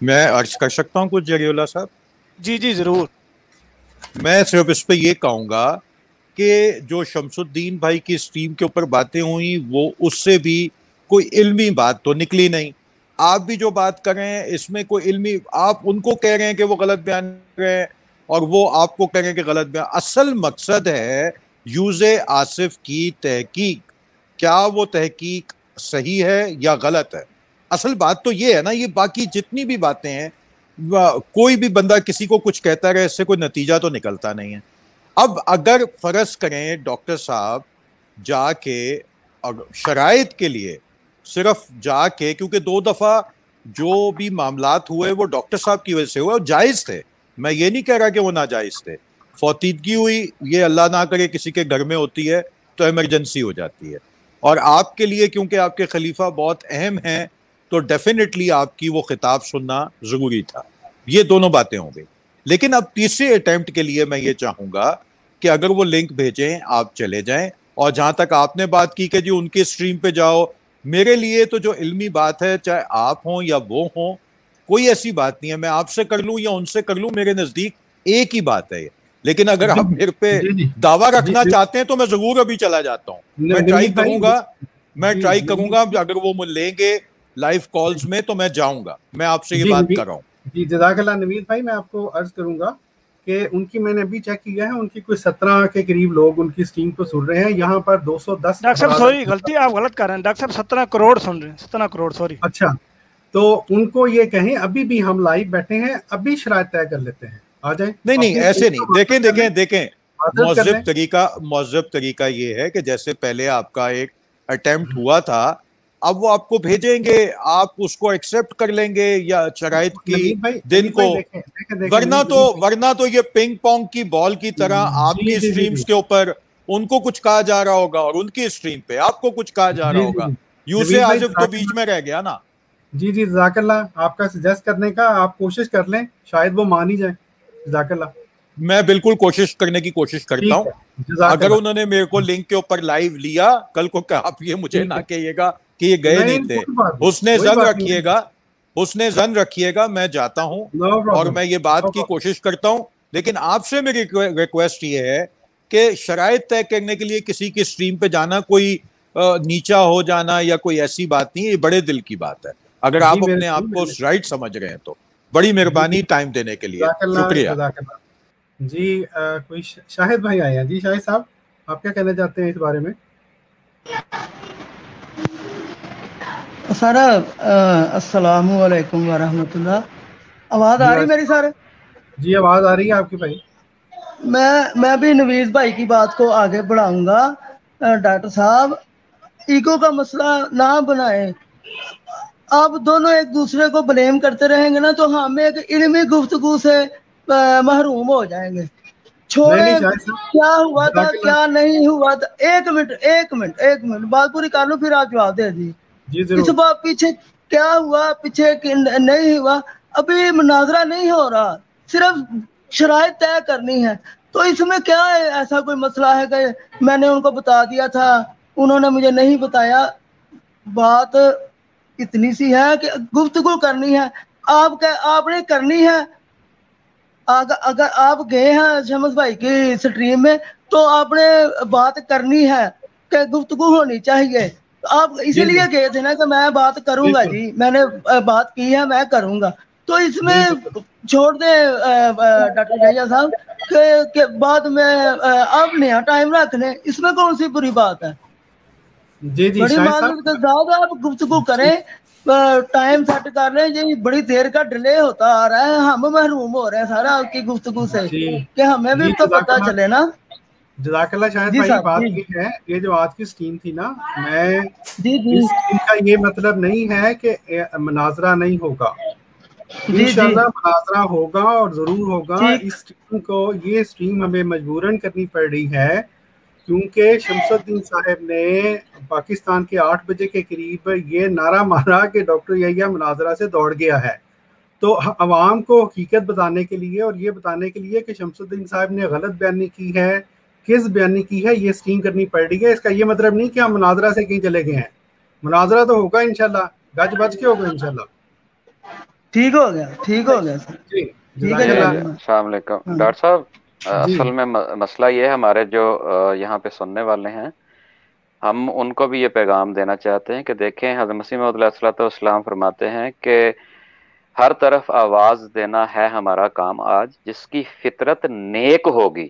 میں عرض کر سکتا ہوں کچھ جری اللہ صاحب؟ جی جی ضرور۔ میں صرف اس پہ یہ کہوں گا کہ جو شمس الدین بھائی کی سٹریم کے اوپر باتیں ہوئیں وہ اس سے بھی کوئی علمی بات تو نکلی نہیں۔ آپ بھی جو بات کر رہے ہیں اس میں کوئی علمی، آپ ان کو کہہ رہے ہیں کہ وہ غلط بیان کر رہے ہیں اور وہ آپ کو کہہ رہے ہیں کہ غلط بیان۔ اصل مقصد ہے یوز آصف کی تحقیق، کیا وہ تحقیق صحیح ہے یا غلط ہے؟ اصل بات تو یہ ہے نا, یہ باقی جتنی بھی باتیں ہیں, کوئی بھی بندہ کسی کو کچھ کہتا رہے, اس سے کوئی نتیجہ تو نکلتا نہیں ہے. اب اگر فرض کریں ڈاکٹر صاحب جا کے شرائط کے لیے صرف جا کے, کیونکہ 2 دفعہ جو بھی معاملات ہوئے وہ ڈاکٹر صاحب کی وجہ سے ہوئے اور جائز تھے, میں یہ نہیں کہہ رہا کہ وہ ناجائز تھے. فوتیدگی ہوئی, یہ اللہ نہ کرے کسی کے گھر میں ہوتی ہے تو ایمرجنسی ہو جاتی ہے, اور آپ کے لیے کیونکہ آپ کے خلیفہ بہت اہم ہیں تو ڈیفینیٹلی آپ کی وہ خطاب سننا ضروری تھا. یہ دونوں باتیں ہوں گئی. لیکن اب تیسرے اٹیمپٹ کے لیے میں یہ چاہوں گا کہ اگر وہ لنک بھیجیں آپ چلے جائیں, اور جہاں تک آپ نے بات کی کہ جی ان کے اسٹریم پہ جاؤ, میرے لیے تو جو علمی بات ہے چاہے آپ ہوں یا وہ ہوں, کوئی ایسی بات نہیں ہے, میں آپ سے کر لوں یا ان سے کر لوں, میرے نزدیک ایک ہی بات ہے. لیکن اگر آپ میرے پہ دعویٰ رکھنا چاہتے ہیں تو میں ضرور ابھی چلا جاتا ہوں, میں ٹرائی کروں گا, اگر وہ لیں گے لائیو کالز میں تو میں جاؤں گا, میں آپ سے یہ بات کر رہا ہوں. جی جزاک اللہ. نوید بھائی میں آپ کو عرض کروں گا کہ ان کی میں نے ابھی چیک کیا ہے, ان کی کوئی 17 کے قریب لوگ ان کی اسٹریم کو سن رہے ہیں. یہاں پر 210. ڈاکٹر صاحب سوری, غلطی آپ غلط کر رہے ہیں ڈاکٹر صاحب, 17 کروڑ سن رہے ہیں, 17 کروڑ سوری. اچھا, تو ان کو یہ کہیں ابھی بھی ہم لائیو بیٹھے ہیں, ابھی شرائط طے کر لیتے ہیں, آ جائیں. نہیں ایسے نہیں, دیکھیں مہذب طریقہ یہ ہے کہ جیسے پہلے آپ کا ایک اٹیمپٹ ہوا تھا, اب وہ آپ کو بھیجیں گے, آپ اس کو ایکسپٹ کر لیں گے یا شرائط کی دن کو, ورنہ تو یہ پنگ پونگ کی بال کی طرح آپ کی اسٹریمز کے اوپر ان کو کچھ کہا جا رہا ہوگا اور ان کی اسٹریم پہ آپ کو کچھ کہا جا رہا ہوگا. یوسف آصف تو بیچ میں رہ گیا نا. جی جزاک اللہ, آپ کا سجیسٹ کرنے کا آپ کوشش کر لیں, شاید وہ مان ہی جائیں. جزاک اللہ. میں بالکل کوشش کرنے کی کوشش کرتا ہوں. اگر انہوں نے میرے کو لنک کے اوپر لائیو لیا کل کو, کہ آپ یہ مجھے نہ کہیے گا کہ یہ گئے نہیں تھے, حسن زن رکھیے گا, میں جاتا ہوں اور میں یہ بات کی کوشش کرتا ہوں. لیکن آپ سے میری ریکویسٹ یہ ہے کہ شرائط طے کرنے کے لیے کسی کی اسٹریم پہ جانا کوئی نیچا ہو جانا یا کوئی ایسی بات نہیں ہے, یہ بڑے دل کی بات ہے. اگر آپ اپنے آپ کو رائٹ سمجھ رہے ہیں تو بڑی مہربانی ٹائم دینے کے لیے, شکریہ. جی کوئی شاہد بھائی آئے ہیں. جی شاہد صاحب, آپ کیا کہنا چاہتے ہیں اس بارے میں؟ سر السلام علیکم ورحمۃ اللہ. آواز آ رہی میری سر؟ جی آواز آ رہی ہے آپ کی بھائی. میں بھی نویز بھائی کی بات کو آگے بڑھاؤں گا. ڈاکٹر صاحب ایگو کا مسئلہ نہ بنائیں, آپ دونوں ایک دوسرے کو بلیم کرتے رہیں گے نا تو ہم ایک علمی گفتگو سے محروم ہو جائیں گے. چھوڑیں کیا ہوا تھا کیا نہیں ہوا تھا, ایک منٹ بات پوری کر لوں پھر آپ جواب دے دیجیے. اس بات پیچھے کیا ہوا پیچھے نہیں ہوا, ابھی مناظرہ نہیں ہو رہا, صرف شرائط طے کرنی ہے. تو اس میں کیا ہے, ایسا کوئی مسئلہ ہے کہ میں نے ان کو بتا دیا تھا انہوں نے مجھے نہیں بتایا؟ بات اتنی سی ہے کہ گفتگو کرنی ہے, آپ نے کرنی ہے. اگر آپ گئے ہیں شمس بھائی کی سٹریم میں تو آپ نے بات کرنی ہے کہ گفتگو ہونی چاہیے. آپ اسی لیے گئے تھے نا کہ میں بات کروں گا, جی میں نے بات کی ہے میں کروں گا. تو اس میں چھوڑ دیں ڈاکٹر جائیہ صاحب کہ بعد میں اب نیا ٹائم رکھ لیں, اس میں کون سی بری بات ہے؟ بڑی معذرت کے ساتھ آپ گفتگو کریں, ٹائم سیٹ کر لیں. یہ بڑی دیر کا ڈیلے ہوتا آ رہا ہے, ہم محروم ہو رہے ہیں سارا آپ کی گفتگو سے, کہ ہمیں بھی تو پتہ چلے نا. جزاک اللہ. شاید بھائی بات یہ ہے, یہ جو آج کی اسٹریم تھی نا, میں اس اسٹریم کا یہ مطلب نہیں ہے کہ مناظرہ نہیں ہوگا, انشاءاللہ مناظرہ ہوگا اور ضرور ہوگا. اس اسٹریم کو یہ اسٹریم ہمیں مجبوراً کرنی پڑ رہی ہے کیونکہ شمس الدین صاحب نے پاکستان کے 8 بجے کے قریب یہ نعرہ مارا کہ ڈاکٹر یحییٰ مناظرہ سے دوڑ گیا ہے. تو عوام کو حقیقت بتانے کے لیے اور یہ بتانے کے لیے کہ شمس الدین صاحب نے غلط بیانی کی ہے, کس بیانی کی ہے, یہ اسٹریم کرنی پڑ رہی ہے. اس کا یہ مطلب نہیں کہ ہم مناظرہ سے کہیں چلے گئے ہیں, مناظرہ تو ہوگا انشاءاللہ, گج بج کے ہوگا انشاءاللہ. ٹھیک ہو گیا سر. السلام علیکم ڈاکٹر صاحب. اصل میں مسئلہ یہ ہے, ہمارے جو یہاں پہ سننے والے ہیں ہم ان کو بھی یہ پیغام دینا چاہتے ہیں کہ دیکھیں حضرت مسیح موعود علیہ الصلوۃ والسلام فرماتے ہیں کہ ہر طرف آواز دینا ہے ہمارا کام آج, جس کی فطرت نیک ہوگی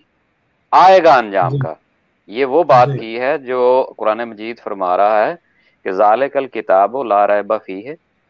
آئے گا انجام کا. یہ وہ بات کی ہے جو قرآن مجید فرما رہا ہے کہ ذالک الکتاب لا ریب فیہ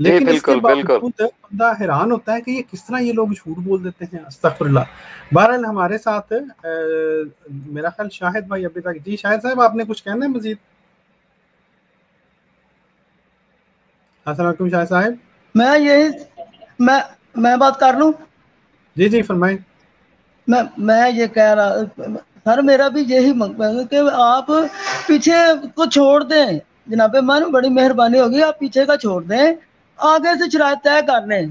لیکن اس کے باوجود بندہ حیران ہوتا ہے کہ یہ کس طرح یہ لوگ جھوٹ بول دیتے ہیں. استغفر اللہ. بہرحال ہمارے ساتھ میرا خیال شاہد بھائی ابھی تک. جی شاہد صاحب آپ نے کچھ کہنا ہے مزید؟ السلام علیکم شاہد صاحب. میں بات کر لوں؟ جی جی فرمائیں. میں یہ کہہ رہا سر، میرا بھی یہی مقصد ہے کہ آپ پیچھے کو چھوڑ دیں. جناب مان بڑی مہربانی ہوگی، آپ پیچھے کا چھوڑ دیں، آگے سے شرائط طے کر لیں.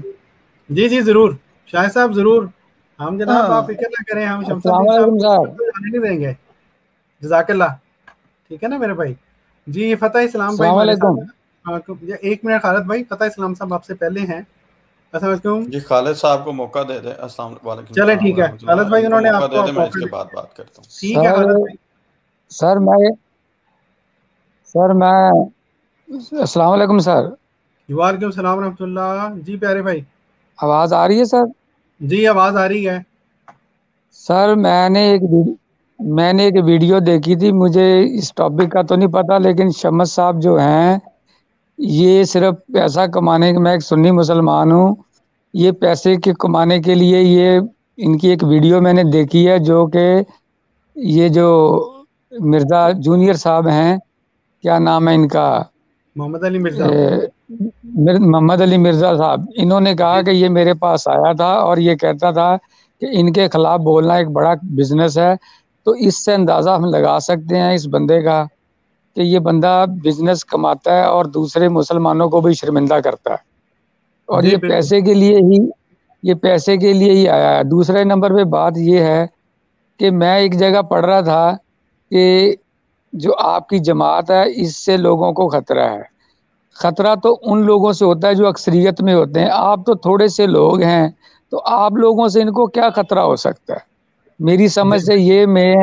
جی جی ضرور شاہد صاحب ضرور. ہم جناب آپ فکر نہ کریں، ہم شمس الدین صاحب کو جانے نہیں دیں گے. جزاک اللہ. ٹھیک ہے نا میرے بھائی. جی فتح اسلام بھائی ہمارے ساتھ. ایک منٹ خالد بھائی، فتح اسلام صاحب آپ سے پہلے ہیں. السلام علیکم. جی خالد صاحب کو موقع دے دیں. السلام علیکم. چلے ٹھیک ہے خالد بھائی، انہوں نے آپ کو میں اس کے بعد بات کرتا ہوں. ٹھیک ہے خالد بھائی. سر میں السلام علیکم سر. وعلیکم السلام ورحمۃ اللہ. جی پیارے بھائی آواز آ رہی ہے سر؟ جی آواز آ رہی ہے سر. میں نے ایک ویڈیو دیکھی تھی، مجھے اس ٹاپک کا تو نہیں پتا، لیکن شمس صاحب جو ہیں یہ صرف پیسہ کمانے کے، میں ایک سنی مسلمان ہوں، یہ پیسے کے کمانے کے لیے یہ ان کی ایک ویڈیو میں نے دیکھی ہے، جو کہ یہ جو مرزا جونیئر صاحب ہیں، کیا نام ہے ان کا؟ محمد علی مرزا. محمد علی مرزا صاحب. انہوں نے کہا کہ یہ میرے پاس آیا تھا اور یہ کہتا تھا کہ ان کے خلاف بولنا ایک بڑا بزنس ہے. تو اس سے اندازہ ہم لگا سکتے ہیں اس بندے کا کہ یہ بندہ بزنس کماتا ہے اور دوسرے مسلمانوں کو بھی شرمندہ کرتا ہے، اور یہ پیسے کے لیے ہی آیا ہے. دوسرے نمبر پہ بات یہ ہے کہ میں ایک جگہ پڑھ رہا تھا کہ جو آپ کی جماعت ہے اس سے لوگوں کو خطرہ ہے. خطرہ تو ان لوگوں سے ہوتا ہے جو اکثریت میں ہوتے ہیں. آپ تو تھوڑے سے لوگ ہیں، تو آپ لوگوں سے ان کو کیا خطرہ ہو سکتا ہے؟ میری سمجھ سے یہ میں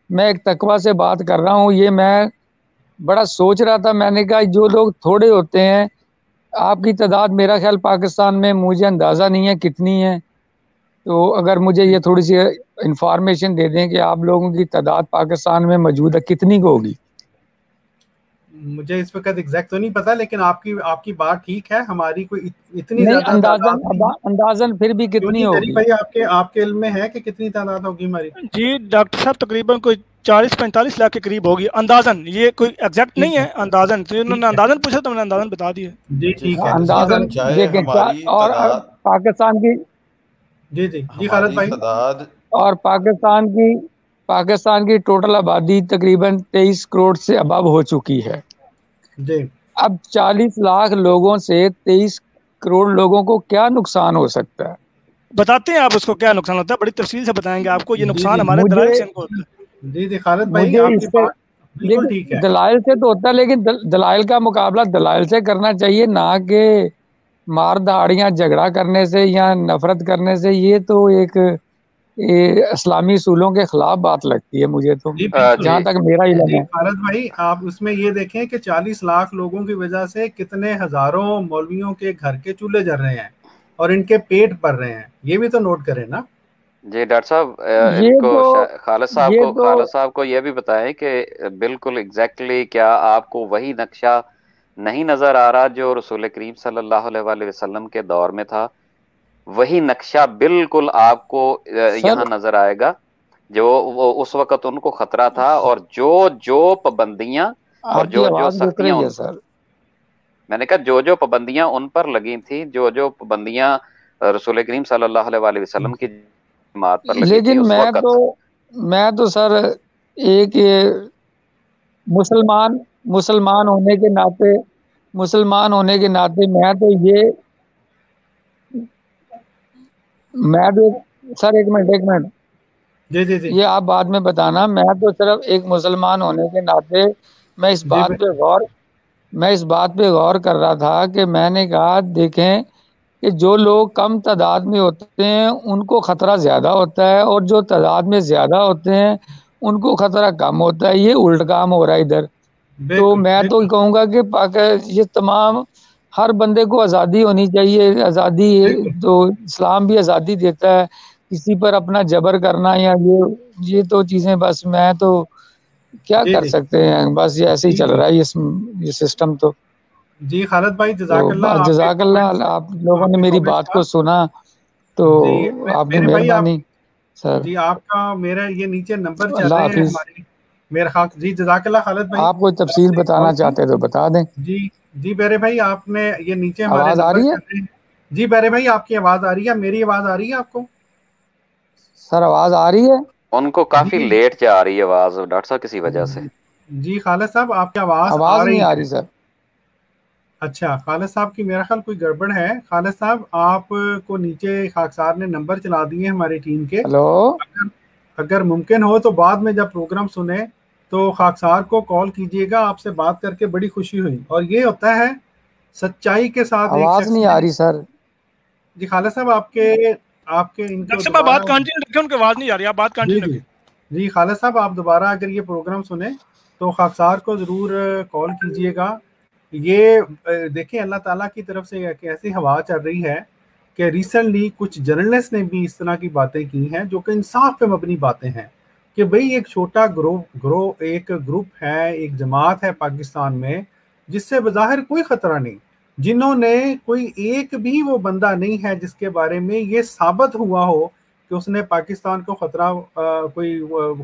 ایک تقویٰ سے بات کر رہا ہوں. یہ میں بڑا سوچ رہا تھا، میں نے کہا جو لوگ تھوڑے ہوتے ہیں، آپ کی تعداد میرا خیال پاکستان میں مجھے اندازہ نہیں ہے کتنی ہے، تو اگر مجھے یہ تھوڑی سی انفارمیشن دے دیں کہ آپ لوگوں کی تعداد پاکستان میں موجود ہے کتنی کو ہوگی. مجھے اس وقت ایگزیکٹ تو نہیں پتا، لیکن آپ کی بات ٹھیک ہے. ہماری کوئی اتنی نہیں، زیادہ اندازاً پھر بھی کتنی ہوگی بھائی؟ آپ کے علم میں ہے کہ کتنی تعداد ہوگی ہماری؟ جی ڈاکٹر صاحب تقریباً کوئی 40-45 لاکھ کے قریب ہوگی اندازاً. یہ کوئی ایگزیکٹ نہیں ہے، اندازاً. تو انہوں نے اندازاً پوچھا تو میں نے اندازاً بتا دیا. جی ٹھیک ہے. اندازاً. اور پاکستان کی جی خالد بھائی، اور پاکستان کی ٹوٹل آبادی تقریباً 23 کروڑ سے اباب ہو چکی ہے. جی اب 40 لاکھ لوگوں سے 23 کروڑ لوگوں کو کیا نقصان ہو سکتا ہے؟ بتاتے ہیں آپ اس کو کیا نقصان ہوتا ہے، بڑی تفصیل سے بتائیں گے آپ کو. یہ نقصان ہمارے دلائل سے ان کو ہوتا ہے. جی خالد بھائی آپ کی بات بالکل ٹھیک ہے. دلائل سے تو ہوتا ہے، لیکن دلائل کا مقابلہ دلائل سے کرنا چاہیے، نہ کہ مار دہاڑیاں جھگڑا کرنے سے یا نفرت کرنے سے. یہ تو ایک اسلامی اصولوں کے خلاف بات لگتی ہے مجھے تو، جہاں تک میرا علم ہے. خالد بھائی آپ اس میں یہ دیکھیں کہ 40 لاکھ لوگوں کی وجہ سے کتنے ہزاروں مولویوں کے گھر کے چولہے جل رہے ہیں اور ان کے پیٹ بھر رہے ہیں. یہ بھی تو نوٹ کریں نا. جی ڈاکٹر صاحب ان کو خالد صاحب کو یہ بھی بتائیں کہ بالکل ایگزیکٹلی کیا آپ کو وہی نقشہ نہیں نظر آ رہا جو رسول کریم صلی اللہ علیہ وسلم کے دور میں تھا؟ وہی نقشہ بالکل آپ کو یہاں نظر آئے گا جو اس وقت ان کو خطرہ تھا، اور جو پابندیاں اور جو سختیاں، میں نے کہا جو پابندیاں ان پر لگی تھیں، جو پابندیاں رسول کریم صلی اللہ علیہ وسلم کی جماعت پر لگی تھی. لیکن میں تو سر ایک مسلمان ہونے کے ناطے میں تو سر ایک منٹ جی یہ آپ بعد میں بتانا. میں تو صرف ایک مسلمان ہونے کے ناطے میں اس بات پہ غور کر رہا تھا کہ میں نے کہا دیکھیں کہ جو لوگ کم تعداد میں ہوتے ہیں ان کو خطرہ زیادہ ہوتا ہے، اور جو تعداد میں زیادہ ہوتے ہیں ان کو خطرہ کم ہوتا ہے. یہ الٹ کام ہو رہا ہے ادھر. تو میں تو کہوں گا کہ یہ تمام ہر بندے کو آزادی ہونی چاہیے. آزادی تو اسلام بھی آزادی دیتا ہے. کسی پر اپنا جبر کرنا یا یہ تو چیزیں بس میں تو کیا کر سکتے ہیں، بس یہ ایسے ہی چل رہا ہے یہ سسٹم. تو جی خالد بھائی جزاک تو اللہ، جزاک اللہ، آپ لوگوں نے میری بات کو سنا تو جی آپ کی میرے بھائی مہربانی سر. جی آپ کا میرا یہ نیچے نمبر چل اللہ رہے ہیں حافظ. ہمارے میرے خاک. جی جزاک اللہ خالد بھائی. آپ کوئی تفصیل بتانا چاہتے تو بتا دیں. جی جی میرے بھائی آپ نے یہ نیچے ہمارے آواز آ نمبر رہی ہے؟ چل رہے ہیں. جی میرے بھائی آپ کی آواز آ رہی ہے؟ میری آواز آ رہی ہے آپ کو؟ سر آواز آ رہی ہے؟ ان کو کافی جی لیٹ جا رہی ہے آواز ڈاکٹر صاحب کسی وجہ سے. جی خالد صاحب آپ کی آواز آ آواز رہی نہیں آ ہے. رہی سر. اچھا خالد صاحب کی میرا خیال کوئی گڑبڑ ہے. خالد صاحب آپ کو نیچے خاکسار نے نمبر چلا دیے ہماری ٹیم کے. ہلو اگر ممکن ہو تو بعد میں جب پروگرام سنیں تو خاکسار کو کال کیجیے گا. آپ سے بات کر کے بڑی خوشی ہوئی. اور یہ ہوتا ہے سچائی کے ساتھ ایک آواز شخص نہیں نے. آ رہی سر. جی خالد صاحب آپ کے ان کو ڈاکٹر صاحب آپ دوبارہ. بات کنٹینیو رکھیں، ان کی آواز نہیں آ رہی، آپ بات جی کنٹینیو جی رکھیں. جی خالد صاحب آپ دوبارہ اگر یہ پروگرام سنیں تو خاکسار کو ضرور کال کیجیے گا. یہ دیکھیں اللہ تعالیٰ کی طرف سے ایک ایسی ہوا چل رہی ہے کہ ریسنٹلی کچھ جرنلسٹ نے بھی اس طرح کی باتیں کی ہیں جو کہ انصاف پہ مبنی باتیں ہیں کہ بھئی ایک چھوٹا ایک گروپ ہے، ایک جماعت ہے پاکستان میں جس سے بظاہر کوئی خطرہ نہیں، جنہوں نے کوئی ایک بھی وہ بندہ نہیں ہے جس کے بارے میں یہ ثابت ہوا ہو کہ اس نے پاکستان کو خطرہ کوئی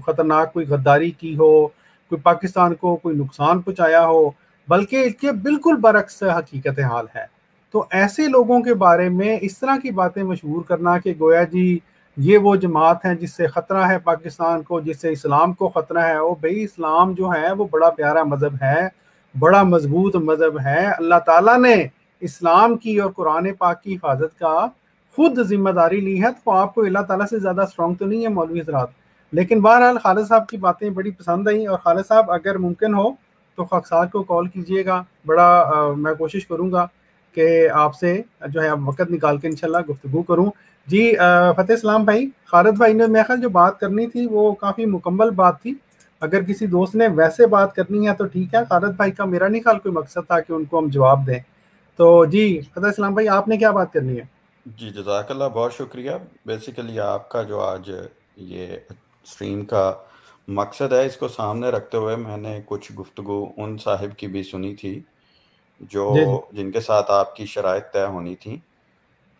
خطرناک کوئی غداری کی ہو، کوئی پاکستان کو کوئی نقصان پہنچایا ہو، بلکہ اس کے بالکل برعکس حقیقت حال ہے. تو ایسے لوگوں کے بارے میں اس طرح کی باتیں مشہور کرنا کہ گویا جی یہ وہ جماعت ہیں جس سے خطرہ ہے پاکستان کو، جس سے اسلام کو خطرہ ہے. او بھئی اسلام جو ہے وہ بڑا پیارا مذہب ہے، بڑا مضبوط مذہب ہے. اللہ تعالیٰ نے اسلام کی اور قرآن پاک کی حفاظت کا خود ذمہ داری لی ہے. تو آپ کو اللہ تعالیٰ سے زیادہ اسٹرانگ تو نہیں ہے مولوی حضرات. لیکن بہرحال خالد صاحب کی باتیں بڑی پسند آئیں. اور خالد صاحب اگر ممکن ہو تو خاکسار کو کال کیجئے گا. بڑا میں کوشش کروں گا کہ آپ سے جو ہے وقت نکال کے انشاءاللہ گفتگو کروں. جی فتح اسلام بھائی، خالد بھائی نے میرے خیال جو بات کرنی تھی وہ کافی مکمل بات تھی. اگر کسی دوست نے ویسے بات کرنی ہے تو ٹھیک ہے. خالد بھائی کا میرا نہیں خیال کوئی مقصد تھا کہ ان کو ہم جواب دیں. تو جی فتح اسلام بھائی آپ نے کیا بات کرنی ہے؟ جی جزاک اللہ، بہت شکریہ. بیسیکلی آپ کا جو آج یہ اسٹریم کا مقصد ہے، اس کو سامنے رکھتے ہوئے میں نے کچھ گفتگو ان صاحب کی بھی سنی تھی جو جی جی جن کے ساتھ آپ کی شرائط طے ہونی تھی.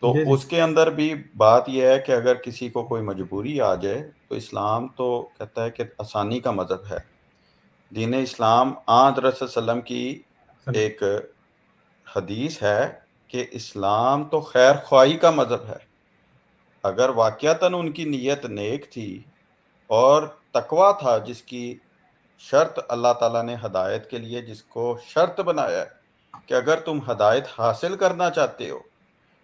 تو جی جی اس کے اندر بھی بات یہ ہے کہ اگر کسی کو کوئی مجبوری آ جائے تو اسلام تو کہتا ہے کہ آسانی کا مذہب ہے. دین اسلام آن رسول صلی اللہ علیہ وسلم کی ایک حدیث ہے کہ اسلام تو خیر خواہی کا مذہب ہے. اگر واقعتاً ان کی نیت نیک تھی اور تقویٰ تھا، جس کی شرط اللہ تعالیٰ نے ہدایت کے لیے جس کو شرط بنایا ہے کہ اگر تم ہدایت حاصل کرنا چاہتے ہو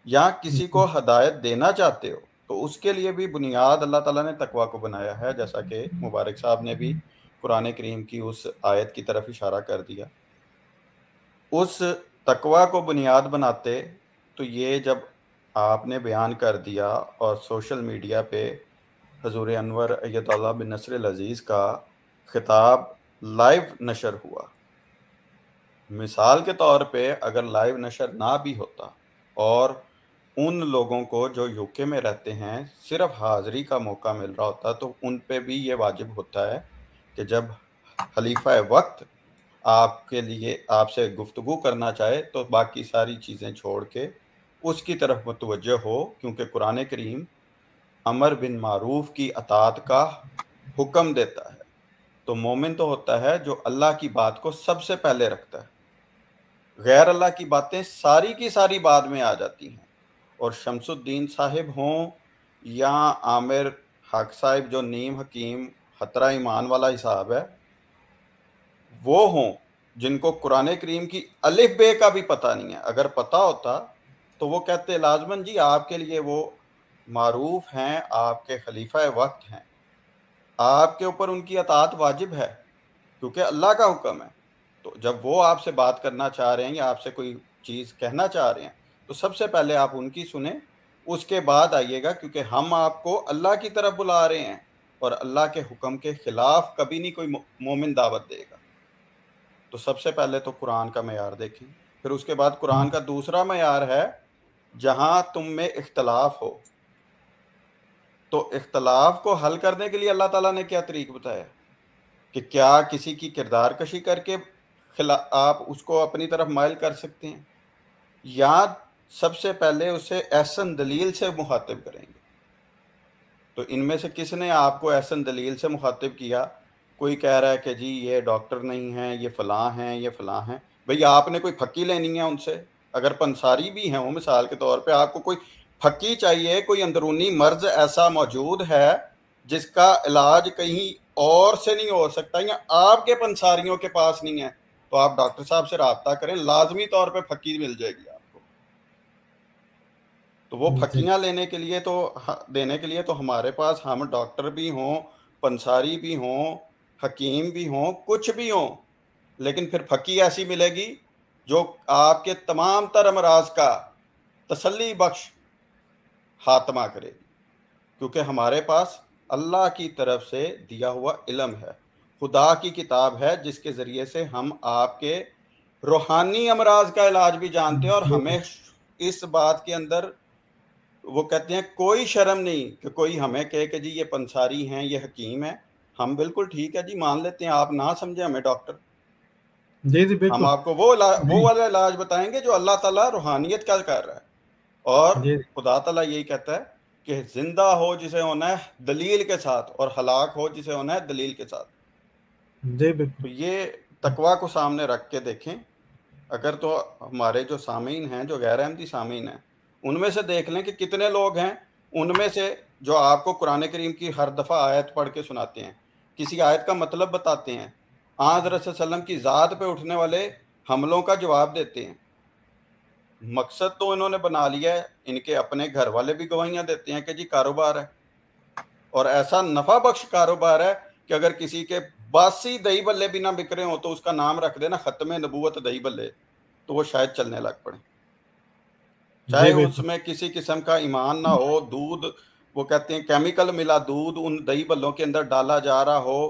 یا کسی کو ہدایت دینا چاہتے ہو تو اس کے لیے بھی بنیاد اللہ تعالیٰ نے تقویٰ کو بنایا ہے، جیسا کہ مبارک صاحب نے بھی قرآن کریم کی اس آیت کی طرف اشارہ کر دیا. اس تقویٰ کو بنیاد بناتے تو یہ جب آپ نے بیان کر دیا اور سوشل میڈیا پہ حضور انور ایت اللہ بن نصر العزیز کا خطاب لائیو نشر ہوا، مثال کے طور پہ اگر لائیو نشر نہ بھی ہوتا اور ان لوگوں کو جو یوکے میں رہتے ہیں صرف حاضری کا موقع مل رہا ہوتا تو ان پہ بھی یہ واجب ہوتا ہے کہ جب خلیفہ وقت آپ کے لیے آپ سے گفتگو کرنا چاہے تو باقی ساری چیزیں چھوڑ کے اس کی طرف متوجہ ہو، کیونکہ قرآن کریم امر بن معروف کی اطاعت کا حکم دیتا ہے. تو مومن تو ہوتا ہے جو اللہ کی بات کو سب سے پہلے رکھتا ہے، غیر اللہ کی باتیں ساری کی ساری بعد میں آ جاتی ہیں. اور شمس الدین صاحب ہوں یا عامر حق صاحب جو نیم حکیم خطرہ ایمان والا حساب ہے، وہ ہوں جن کو قرآن کریم کی الف بے کا بھی پتہ نہیں ہے. اگر پتہ ہوتا تو وہ کہتے لازماً جی آپ کے لیے وہ معروف ہیں، آپ کے خلیفہ وقت ہیں، آپ کے اوپر ان کی اطاعت واجب ہے کیونکہ اللہ کا حکم ہے. تو جب وہ آپ سے بات کرنا چاہ رہے ہیں یا آپ سے کوئی چیز کہنا چاہ رہے ہیں تو سب سے پہلے آپ ان کی سنیں، اس کے بعد آئیے گا، کیونکہ ہم آپ کو اللہ کی طرف بلا رہے ہیں اور اللہ کے حکم کے خلاف کبھی نہیں کوئی مومن دعوت دے گا. تو سب سے پہلے تو قرآن کا معیار دیکھیں. پھر اس کے بعد قرآن کا دوسرا معیار ہے جہاں تم میں اختلاف ہو. تو اختلاف کو حل کرنے کے لیے اللہ تعالیٰ نے کیا طریق بتایا کہ کیا کسی کی کردار کشی کر کے آپ اس کو اپنی طرف مائل کر سکتے ہیں، یا سب سے پہلے اسے احسن دلیل سے مخاطب کریں گے؟ تو ان میں سے کس نے آپ کو احسن دلیل سے مخاطب کیا؟ کوئی کہہ رہا ہے کہ جی یہ ڈاکٹر نہیں ہیں، یہ فلاں ہیں، یہ فلاں ہیں. بھئی آپ نے کوئی پھکی لینی ہے ان سے؟ اگر پنساری بھی ہیں وہ، مثال کے طور پہ آپ کو کوئی پھکی چاہیے، کوئی اندرونی مرض ایسا موجود ہے جس کا علاج کہیں اور سے نہیں ہو سکتا یا آپ کے پنساریوں کے پاس نہیں ہے، تو آپ ڈاکٹر صاحب سے رابطہ کریں، لازمی طور پہ پھکی مل جائے گی آپ کو. تو وہ پھکیاں لینے کے لیے تو دینے کے لیے تو ہمارے پاس ہم ڈاکٹر بھی ہوں، پنساری بھی ہوں، حکیم بھی ہوں، کچھ بھی ہوں، لیکن پھر پھکی ایسی ملے گی جو آپ کے تمام تر امراض کا تسلی بخش خاتمہ کرے گی، کیونکہ ہمارے پاس اللہ کی طرف سے دیا ہوا علم ہے، خدا کی کتاب ہے جس کے ذریعے سے ہم آپ کے روحانی امراض کا علاج بھی جانتے ہیں. اور ہمیں اس بات کے اندر وہ کہتے ہیں کوئی شرم نہیں کہ کوئی ہمیں کہے کہ جی یہ پنساری ہیں، یہ حکیم ہیں. ہم بالکل ٹھیک ہے جی، مان لیتے ہیں، آپ نہ سمجھیں ہمیں ڈاکٹر. جی جی بالکل. ہم آپ کو وہ والا علاج بتائیں گے جو اللہ تعالیٰ روحانیت کا کر رہا ہے. اور خدا تعالیٰ یہی کہتا ہے کہ زندہ ہو جسے ہونا ہے دلیل کے ساتھ، اور ہلاک ہو جسے ہونا ہے دلیل کے ساتھ. جی بالکل. تو یہ تقویٰ کو سامنے رکھ کے دیکھیں. اگر تو ہمارے جو سامعین ہیں، جو غیر احمدی سامعین ہیں، ان میں سے دیکھ لیں کہ کتنے لوگ ہیں ان میں سے جو آپ کو قرآن کریم کی ہر دفعہ آیت پڑھ کے سناتے ہیں، کسی آیت کا مطلب بتاتے ہیں، حضرت صلی اللہ علیہ وسلم کی ذات پہ اٹھنے والے حملوں کا جواب دیتے ہیں. مقصد تو انہوں نے بنا لیا ہے، ان کے اپنے گھر والے بھی گواہیاں دیتے ہیں کہ جی کاروبار ہے، اور ایسا نفع بخش کاروبار ہے کہ اگر کسی کے 82 دہی بلے بھی نہ بک رہے ہوں تو اس کا نام رکھ دینا ختم نبوت دہی بلے، تو وہ شاید چلنے لگ پڑے، چاہے اس میں کسی قسم کا ایمان نہ ہو. دودھ، وہ کہتے ہیں کیمیکل ملا دودھ ان دہی بلوں کے اندر ڈالا جا رہا ہو،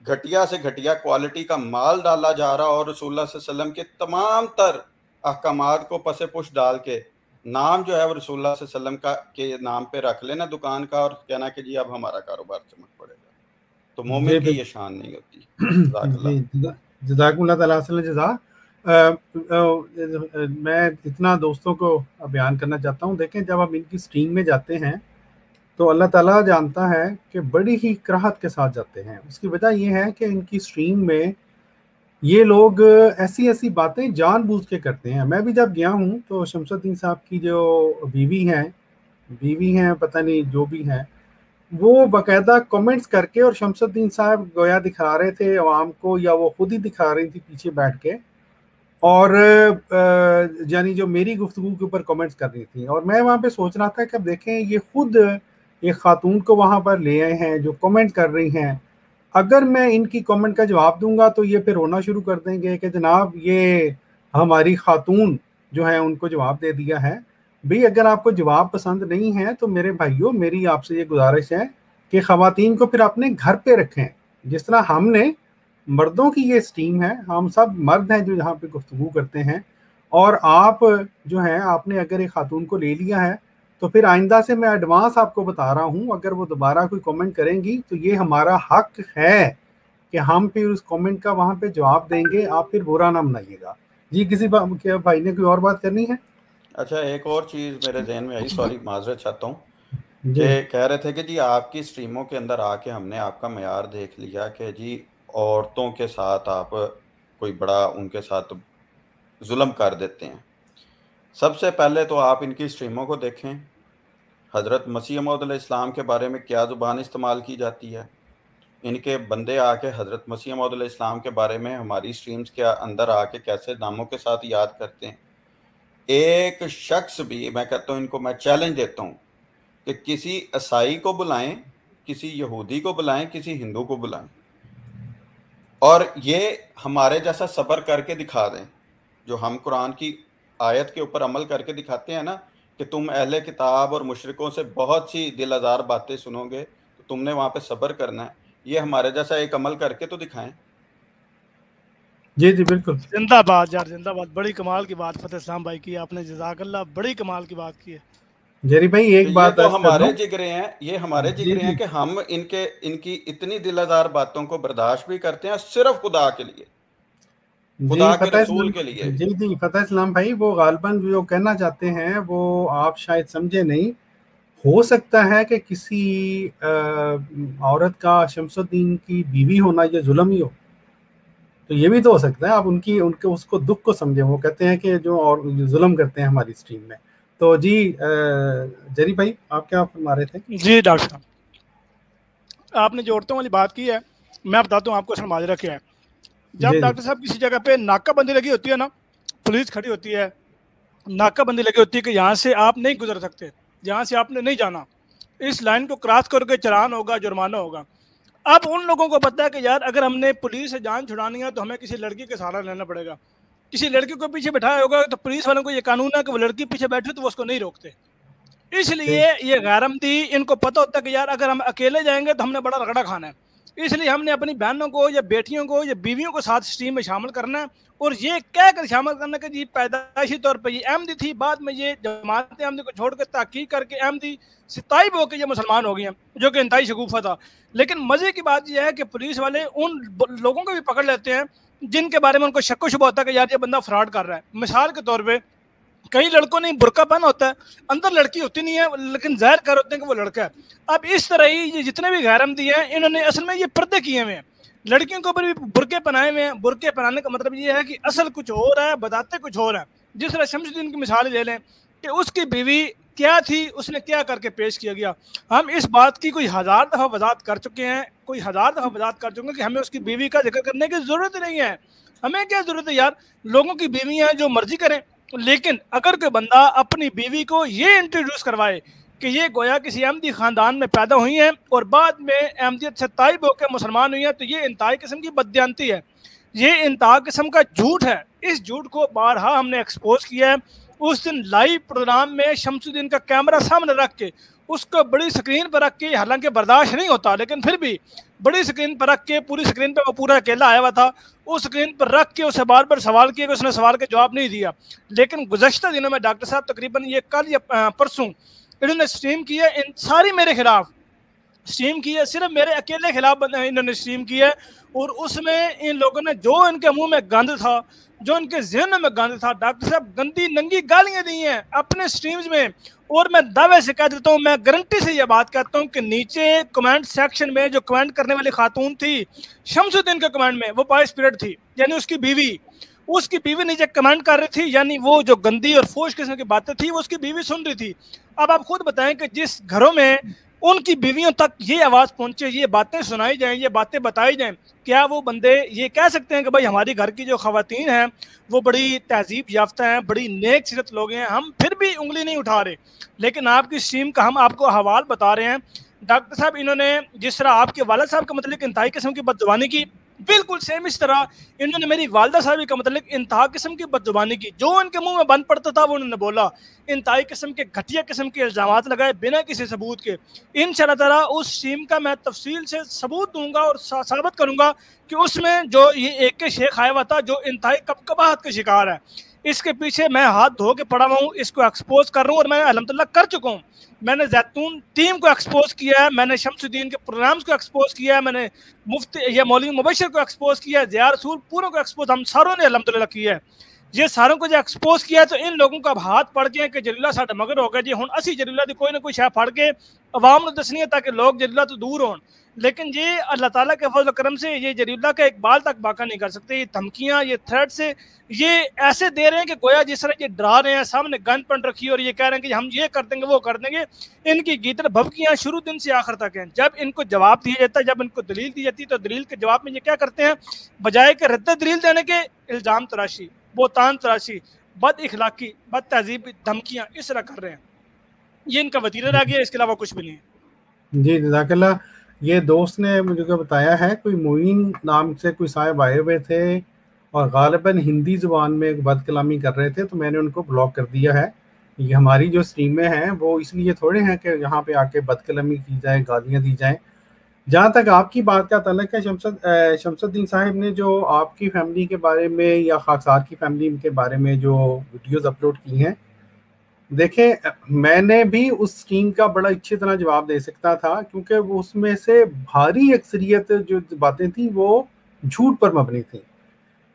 گھٹیا سے گھٹیا کوالٹی کا مال ڈالا جا رہا، اور رسول اللہ صلی اللہ علیہ وسلم کے تمام تر احکامات کو پس پش ڈال کے نام جو ہے وہ رسول اللہ صلی اللہ علیہ وسلم کا کے نام پہ رکھ لینا دکان کا، اور کہنا کہ جی اب ہمارا کاروبار چمک پڑے گا. تو مومن کی یہ شان نہیں ہوتی. جزاک اللہ تعالیٰ جزا. میں اتنا دوستوں کو بیان کرنا چاہتا ہوں. دیکھیں جب ہم ان کی سٹریم میں جاتے ہیں تو اللہ تعالیٰ جانتا ہے کہ بڑی ہی کراہت کے ساتھ جاتے ہیں. اس کی وجہ یہ ہے کہ ان کی سٹریم میں یہ لوگ ایسی ایسی باتیں جان بوجھ کے کرتے ہیں. میں بھی جب گیا ہوں تو شمس الدین صاحب کی جو بیوی ہیں پتہ نہیں جو بھی ہیں، وہ باقاعدہ کمنٹس کر کے، اور شمس الدین صاحب گویا دکھا رہے تھے عوام کو، یا وہ خود ہی دکھا رہی تھی پیچھے بیٹھ کے، اور یعنی جو میری گفتگو کے اوپر کمنٹس کر رہی تھی. اور میں وہاں پہ سوچ رہا تھا کہ اب دیکھیں یہ خود ایک خاتون کو وہاں پر لے آئے ہیں جو کمنٹ کر رہی ہیں. اگر میں ان کی کمنٹ کا جواب دوں گا تو یہ پھر رونا شروع کر دیں گے کہ جناب یہ ہماری خاتون جو ہے ان کو جواب دے دیا ہے. بھئی اگر آپ کو جواب پسند نہیں ہے تو میرے بھائیوں میری آپ سے یہ گزارش ہے کہ خواتین کو پھر اپنے گھر پہ رکھیں. جس طرح ہم نے مردوں کی یہ سٹیم ہے، ہم سب مرد ہیں جو یہاں پہ گفتگو کرتے ہیں، اور آپ جو ہیں آپ نے اگر ایک خاتون کو لے لیا ہے تو پھر آئندہ سے میں ایڈوانس آپ کو بتا رہا ہوں، اگر وہ دوبارہ کوئی کمنٹ کریں گی تو یہ ہمارا حق ہے کہ ہم پھر اس کمنٹ کا وہاں پہ جواب دیں گے. آپ پھر برا نہ منائیے گا. جی کسی بھائی نے کوئی اور بات کرنی ہے؟ اچھا ایک اور چیز میرے ذہن میں آئی، سوری معذرت چاہتا ہوں، کہ کہہ رہے تھے کہ جی آپ کی سٹریموں کے اندر آ کے ہم نے آپ کا معیار دیکھ لیا کہ جی عورتوں کے ساتھ آپ کوئی بڑا ان کے ساتھ ظلم کر دیتے ہیں. سب سے پہلے تو آپ ان کی سٹریموں کو دیکھیں، حضرت مسیح موعود علیہ السلام کے بارے میں کیا زبان استعمال کی جاتی ہے. ان کے بندے آ کے حضرت مسیح موعود علیہ السلام کے بارے میں ہماری سٹریمز کے اندر آ کے کیسے ناموں کے ساتھ یاد کرتے ہیں. ایک شخص بھی، میں کہتا ہوں ان کو میں چیلنج دیتا ہوں کہ کسی عیسائی کو بلائیں، کسی یہودی کو بلائیں، کسی ہندو کو بلائیں، اور یہ ہمارے جیسا صبر کر کے دکھا دیں جو ہم قرآن کی آیت کے اوپر عمل کر کے دکھاتے ہیں نا، کہ تم اہل کتاب اور مشرکوں سے بہت سی دل آزار باتیں سنو گے تو تم نے وہاں پہ صبر کرنا ہے. یہ ہمارے جیسا ایک عمل کر کے تو دکھائیں. جی جی بالکل. زندہ باد یار، زندہ باد. بڑی کمال کی بات فتح اسلام بھائی کی آپ نے، جزاک اللہ، بڑی کمال کی بات کی ہے. جیری بھائی ایک بات تو ہمارے جگرے ہیں، یہ ہمارے جگرے ہیں کہ ہم ان کی اتنی دل آزار باتوں کو برداشت بھی کرتے ہیں صرف خدا کے لیے. خدا کے رسول کے لیے. جی فتح اسلام بھائی، وہ غالباً جو کہنا چاہتے ہیں وہ آپ شاید سمجھے نہیں. ہو سکتا ہے کہ کسی عورت کا شمس الدین کی بیوی ہونا یہ ظلم ہی ہو، تو یہ بھی تو ہو سکتا ہے. آپ ان کے اس کو دکھ کو سمجھیں. وہ کہتے ہیں کہ جو اور ظلم کرتے ہیں ہماری اسٹریم میں. تو جی جری بھائی آپ کیا فرما رہے تھے؟ جی ڈاکٹر صاحب، آپ نے جو عورتوں والی بات کی ہے، میں بتاتا ہوں آپ کو اصل ماجرا کیا ہے. جب ڈاکٹر صاحب کسی جگہ پہ ناکہ بندی لگی ہوتی ہے نا، پولیس کھڑی ہوتی ہے، ناکہ بندی لگی ہوتی ہے کہ یہاں سے آپ نہیں گزر سکتے، یہاں سے آپ نے نہیں جانا، اس لائن کو کراس کر کے چلان ہوگا، جرمانہ ہوگا. اب ان لوگوں کو پتہ ہے کہ یار اگر ہم نے پولیس سے جان چھڑانی ہے تو ہمیں کسی لڑکی کا سہارا لینا پڑے گا. کسی لڑکی کو پیچھے بٹھایا ہوگا تو پولیس والوں کو یہ قانون ہے کہ وہ لڑکی پیچھے بیٹھے تو وہ اس کو نہیں روکتے. اس لیے یہ غیرمندی، ان کو پتہ ہوتا ہے کہ یار اگر ہم اکیلے جائیں گے تو ہم نے بڑا رگڑا کھانا ہے. اس لیے ہم نے اپنی بہنوں کو یا بیٹیوں کو یا بیویوں کو ساتھ اسٹریم میں شامل کرنا ہے، اور یہ کہہ کر شامل کرنا کہ جی پیدائشی طور پہ یہ احمدی تھی، بعد میں یہ جماعت احمدی کو چھوڑ کر تحقیق کر کے احمدی سے طائب ہو کے یہ مسلمان ہو گئی ہیں، جو کہ انتہائی شگوفہ تھا. لیکن مزے کی بات یہ ہے کہ پولیس والے ان لوگوں کو بھی پکڑ لیتے ہیں جن کے بارے میں ان کو شک و شبہ ہوتا ہے کہ یار یہ بندہ فراڈ کر رہا ہے. مثال کے طور پہ کئی لڑکوں نے برقع پہنا ہوتا ہے، اندر لڑکی ہوتی نہیں ہے لیکن ظاہر کر ہوتے ہیں کہ وہ لڑکا ہے. اب اس طرح ہی یہ جتنے بھی غیر احمدی ہیں انہوں نے اصل میں یہ پردے کیے ہوئے ہیں، لڑکیوں کے اوپر بھی برقعے پہنائے ہوئے ہیں. برقعے پہنانے کا مطلب یہ ہے کہ اصل کچھ اور ہے، بتاتے کچھ اور ہے. جس طرح شمس الدین کی مثال لے لیں کہ اس کی بیوی کیا تھی، اس نے کیا کر کے پیش کیا گیا. ہم اس بات کی کوئی 1000 دفعہ وضاحت کر چکے ہیں، کوئی 1000 دفعہ وضاحت کر چکے ہیں کہ ہمیں اس کی بیوی کا ذکر کرنے کی ضرورت نہیں ہے. ہمیں کیا ضرورت ہے یار، لوگوں کی بیوی ہیں جو مرضی کریں. لیکن اگر کوئی بندہ اپنی بیوی کو یہ انٹروڈیوس کروائے کہ یہ گویا کسی احمدی خاندان میں پیدا ہوئی ہیں اور بعد میں احمدیت سے طائب ہو کے مسلمان ہوئی ہیں، تو یہ انتہائی قسم کی بددیانتی ہے، یہ انتہا قسم کا جھوٹ ہے. اس جھوٹ کو بارہا ہم نے ایکسپوز کیا ہے. اس دن لائیو پروگرام میں شمس الدین کا کیمرہ سامنے رکھ کے، اس کو بڑی سکرین پر رکھ کے، حالانکہ برداشت نہیں ہوتا لیکن پھر بھی بڑی سکرین پر رکھ کے، پوری سکرین پہ وہ پورا اکیلا آیا ہوا تھا، اس سکرین پر رکھ کے اسے بار بار سوال کیا کہ اس نے سوال کا جواب نہیں دیا. لیکن گزشتہ دنوں میں ڈاکٹر صاحب تقریباً یہ کل یا پرسوں انہوں نے اسٹریم کی ہے، ان ساری میرے خلاف اسٹریم کی ہے، صرف میرے اکیلے خلاف انہوں نے اسٹریم کی ہے. اور اس میں ان لوگوں نے جو ان کے منہ میں گند تھا، جو ان کے ذہن میں گند تھا، ڈاکٹر صاحب گندی ننگی گالیاں دی ہیں اپنے اسٹریمز میں. اور میں دعوے سے کہہ دیتا ہوں، میں گارنٹی سے یہ بات کہتا ہوں کہ نیچے کمنٹ سیکشن میں جو کمنٹ کرنے والی خاتون تھی شمس الدین کے کمنٹ میں، وہ پائس پیریڈ تھی، یعنی اس کی بیوی نیچے کمنٹ کر رہی تھی، یعنی وہ جو گندی اور فوش قسم کی باتیں تھی وہ اس کی بیوی سن رہی تھی. اب آپ خود بتائیں کہ جس گھروں میں ان کی بیویوں تک یہ آواز پہنچے، یہ باتیں سنائی جائیں، یہ باتیں بتائی جائیں، کیا وہ بندے یہ کہہ سکتے ہیں کہ بھائی ہماری گھر کی جو خواتین ہیں وہ بڑی تہذیب یافتہ ہیں، بڑی نیک سیرت لوگ ہیں، ہم پھر بھی انگلی نہیں اٹھا رہے؟ لیکن آپ کی اسٹریم کا ہم آپ کو حوال بتا رہے ہیں. ڈاکٹر صاحب انہوں نے جس طرح آپ کے والد صاحب کے متعلق انتہائی قسم کی بدزبانی کی، بالکل سیم اس طرح انہوں نے میری والدہ صاحب کے متعلق انتہا قسم کی بدزبانی کی. جو ان کے منہ میں بند پڑتا تھا وہ انہوں نے بولا، انتہائی قسم کے گھٹیا قسم کے الزامات لگائے بنا کسی ثبوت کے. انشاءاللہ تعالیٰ اس اسٹریم کا میں تفصیل سے ثبوت دوں گا اور ثابت کروں گا کہ اس میں جو یہ ایک کے شیخ آیا ہوا تھا جو انتہائی کبکباہٹ کا شکار ہے، اس کے پیچھے میں ہاتھ دھو کے پڑا ہوا ہوں، اس کو ایکسپوز کر رہا ہوں اور میں الحمدللہ کر چکا ہوں. میں نے زیتون ٹیم کو ایکسپوز کیا ہے، میں نے شمس الدین کے پروگرامز کو ایکسپوز کیا ہے، میں نے مفتی یا مولوی مبشر کو ایکسپوز کیا ہے، ضیاء رسول پوروں کو ایکسپوز ہم ساروں نے الحمدللہ کیا ہے. یہ ساروں کو جو ایکسپوز کیا ہے تو ان لوگوں کا اب ہاتھ پڑ گیا کہ جلیلہ ساڈا مگر ہو گیا جی ہن اسی جلیلہ دی کوئی نہ کوئی شے پھڑ کے عوام نو دسنی ہے تاکہ لوگ جلیلہ تو دور ہون. لیکن یہ اللہ تعالیٰ کے فضل و کرم سے یہ جلیلہ کا ایک بال تک باقی نہیں کر سکتے. یہ دھمکیاں، یہ تھریٹ سے یہ ایسے دے رہے ہیں کہ گویا جس طرح یہ ڈرا رہے ہیں، سامنے گن پن رکھی اور یہ کہہ رہے ہیں کہ ہم یہ کر دیں گے وہ کر دیں گے. ان کی گیدڑ بھبکیاں شروع دن سے آخر تک ہیں. جب ان کو جواب دیا جاتا ہے، جب ان کو دلیل دی جاتی ہے تو دلیل کے جواب میں یہ کیا کرتے ہیں، بجائے کہ رد دلیل دینے کے الزام تراشی، بہتان تراشی، بد اخلاقی، بد تہذیب، دھمکیاں اس طرح کر رہے ہیں. یہ ان کا وتیرہ رہ گیا، اس کے علاوہ کچھ بھی نہیں ہے. جی جزاک اللہ. یہ دوست نے مجھے کو بتایا ہے کوئی معین نام سے کوئی صاحب آئے ہوئے تھے اور غالباً ہندی زبان میں بد کلامی کر رہے تھے، تو میں نے ان کو بلاک کر دیا ہے. یہ ہماری جو اسٹریمیں ہیں وہ اس لیے تھوڑے ہیں کہ یہاں پہ آ کے بد کلامی کی جائے، گالیاں دی جائیں. جہاں تک آپ کی بات کا تعلق ہے، شمس الدین صاحب نے جو آپ کی فیملی کے بارے میں یا خاکسار کی فیملی کے بارے میں جو ویڈیوز اپلوڈ کی ہیں، دیکھیں میں نے بھی اس اسٹریم کا بڑا اچھی طرح جواب دے سکتا تھا، کیونکہ اس میں سے بھاری اکثریت جو باتیں تھیں وہ جھوٹ پر مبنی تھیں.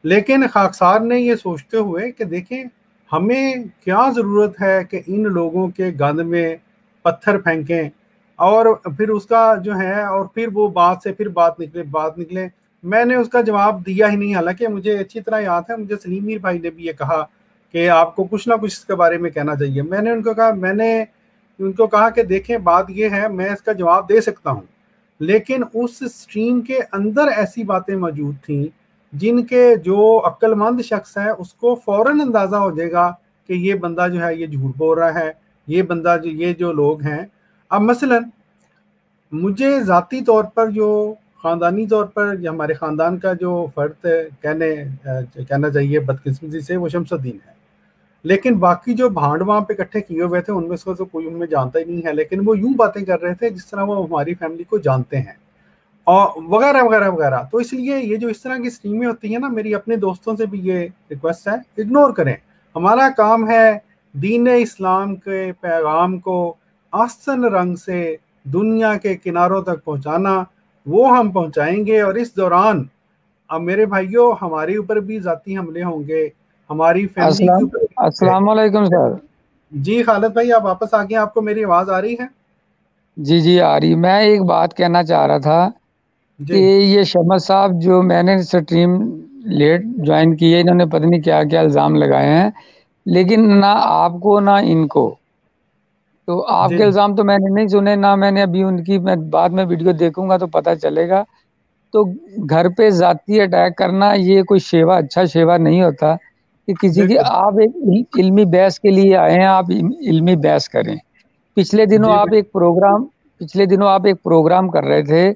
لیکن خاکسار نے یہ سوچتے ہوئے کہ دیکھیں ہمیں کیا ضرورت ہے کہ ان لوگوں کے گند میں پتھر پھینکیں اور پھر اس کا جو ہے اور پھر وہ بات سے پھر بات نکلے. میں نے اس کا جواب دیا ہی نہیں، حالانکہ مجھے اچھی طرح یاد ہے مجھے سلیم میر بھائی نے بھی یہ کہا کہ آپ کو کچھ نہ کچھ اس کے بارے میں کہنا چاہیے. میں نے ان کو کہا کہ دیکھیں بات یہ ہے میں اس کا جواب دے سکتا ہوں، لیکن اس سٹریم کے اندر ایسی باتیں موجود تھیں جن کے جو عقل مند شخص ہے اس کو فوراً اندازہ ہو جائے گا کہ یہ بندہ جو ہے یہ جھوٹ بول رہا ہے، یہ بندہ یہ جو لوگ ہیں. اب مثلا مجھے ذاتی طور پر جو خاندانی طور پر ہمارے خاندان کا جو فرد کہنا چاہیے بدقسمتی سے وہ شمس الدین ہے، لیکن باقی جو بھانڈ وہاں پہ اکٹھے کیے ہوئے تھے ان میں سے تو کوئی ان میں جانتا ہی نہیں ہے، لیکن وہ یوں باتیں کر رہے تھے جس طرح وہ ہماری فیملی کو جانتے ہیں اور وغیرہ وغیرہ وغیرہ. تو اس لیے یہ جو اس طرح کی اسٹریمیں ہوتی ہیں نا، میری اپنے دوستوں سے بھی یہ ریکویسٹ ہے اگنور کریں. ہمارا کام ہے دین اسلام کے پیغام کو آسن رنگ سے دنیا کے کناروں تک پہنچانا، وہ ہم پہنچائیں گے. اور اس دوران اب میرے بھائیوں ہمارے اوپر بھی ذاتی حملے ہوں گے، ہماری فیملی کے اوپر. السلام علیکم سر. جی خالد بھائی آپ واپس آ گئے، آپ کو میری آواز آ رہی ہے؟ جی آ رہی. میں ایک بات کہنا چاہ رہا تھا کہ یہ شمس صاحب جو میں نے سٹریم لیٹ جوائن کی ہے، انہوں نے پتہ نہیں کیا کیا الزام لگائے ہیں، لیکن نہ آپ کو نہ ان کو. تو آپ کے الزام تو میں نے نہیں سنے، نہ میں نے ابھی ان کی، میں بعد میں ویڈیو دیکھوں گا تو پتہ چلے گا. تو گھر پہ ذاتی اٹیک کرنا یہ کوئی شیوا، اچھا شیوا نہیں ہوتا کہ کسی کی. آپ ایک علمی بحث کے لیے آئے ہیں، آپ علمی بحث کریں. پچھلے دنوں آپ ایک پروگرام کر رہے تھے،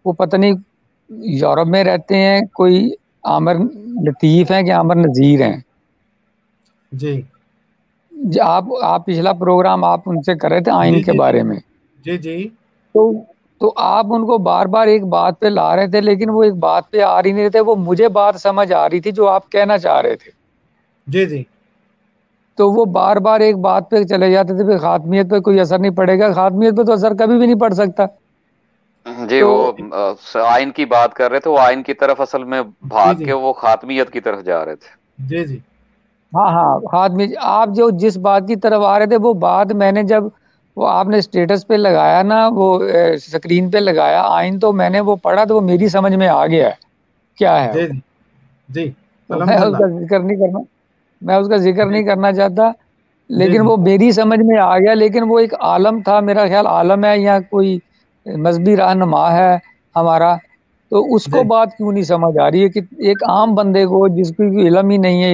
وہ پتہ نہیں یورپ میں رہتے ہیں، کوئی عامر لطیف ہیں کہ عامر نذیر ہیں. جی آپ پچھلا پروگرام آپ ان سے کر رہے تھے آئین کے بارے میں. جی تو آپ ان کو بار بار ایک بات پہ لا رہے تھے، لیکن وہ ایک بات پہ آ رہی نہیں تھے. وہ مجھے بات سمجھ آ رہی تھی جو آپ کہنا چاہ رہے تھے. جی تو وہ بار بار ایک بات پہ چلے جاتے تھے، پھر خاتمیت پہ کوئی اثر نہیں پڑے گا. خاتمیت پہ تو اثر کبھی بھی نہیں پڑ سکتا. جی وہ آئین کی بات کر رہے تھے، وہ آئین کی طرف اصل میں بھاگ کے وہ خاتمیت کی طرف جا رہے تھے. جی ہاں خاتمیت. آپ جو جس بات کی طرف آ رہے تھے وہ بات میں نے جب وہ آپ نے اسٹیٹس پہ لگایا نا، وہ سکرین پہ لگایا آئین، تو میں نے وہ پڑھا تو وہ میری سمجھ میں آ گیا ہے کیا ہے. جی تو میں اس کا ذکر نہیں کرنا چاہتا، لیکن وہ میری سمجھ میں آ گیا. لیکن وہ ایک عالم تھا، میرا خیال عالم ہے یا کوئی مذہبی رہنما ہے ہمارا، تو اس کو بات کیوں نہیں سمجھ آ رہی ہے کہ ایک عام بندے کو جس کو علم ہی نہیں ہے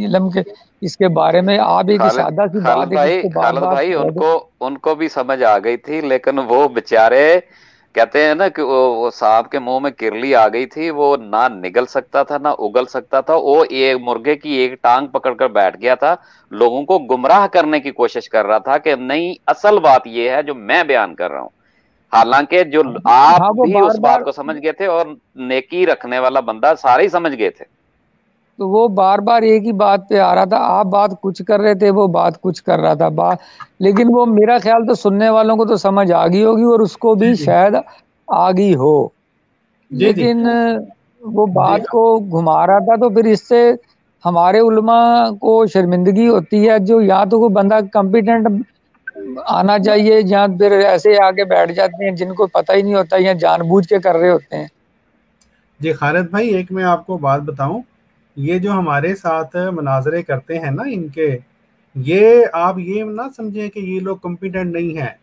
علم کے اس کے بارے میں، آپ ایک سادہ سی بات ہے جس کو بار بار. خالد بھائی ان کو بھی سمجھ آ گئی تھی، لیکن وہ بیچارے کہتے ہیں نا کہ وہ سانپ کے منہ میں کرلی آ گئی تھی، وہ نہ نگل سکتا تھا نہ اگل سکتا تھا. وہ ایک مرغے کی ایک ٹانگ پکڑ کر بیٹھ گیا تھا، لوگوں کو گمراہ کرنے کی کوشش کر رہا تھا کہ نہیں اصل بات یہ ہے جو میں بیان کر رہا ہوں. حالانکہ جو آپ بھی اس بات کو سمجھ گئے تھے اور نیکی رکھنے والا بندہ سارے ہی سمجھ گئے تھے. تو وہ بار بار ایک ہی بات پہ آ رہا تھا. آپ بات کچھ کر رہے تھے، وہ بات کچھ کر رہا تھا لیکن وہ میرا خیال تو سننے والوں کو تو سمجھ آ گئی ہوگی اور اس کو بھی شاید آ گئی ہو، لیکن وہ بات کو گھما رہا تھا. تو پھر اس سے ہمارے علماء کو شرمندگی ہوتی ہے، جو یا تو کوئی بندہ کمپیٹنٹ آنا چاہیے یا پھر ایسے آگے بیٹھ جاتے ہیں جن کو پتہ ہی نہیں ہوتا یا جان بوجھ کے کر رہے ہوتے ہیں. جی خالد بھائی ایک میں آپ کو بات بتاؤں، یہ جو ہمارے ساتھ مناظرے کرتے ہیں نا ان کے، یہ آپ یہ نہ سمجھیں کہ یہ لوگ کمپیٹنٹ نہیں ہیں.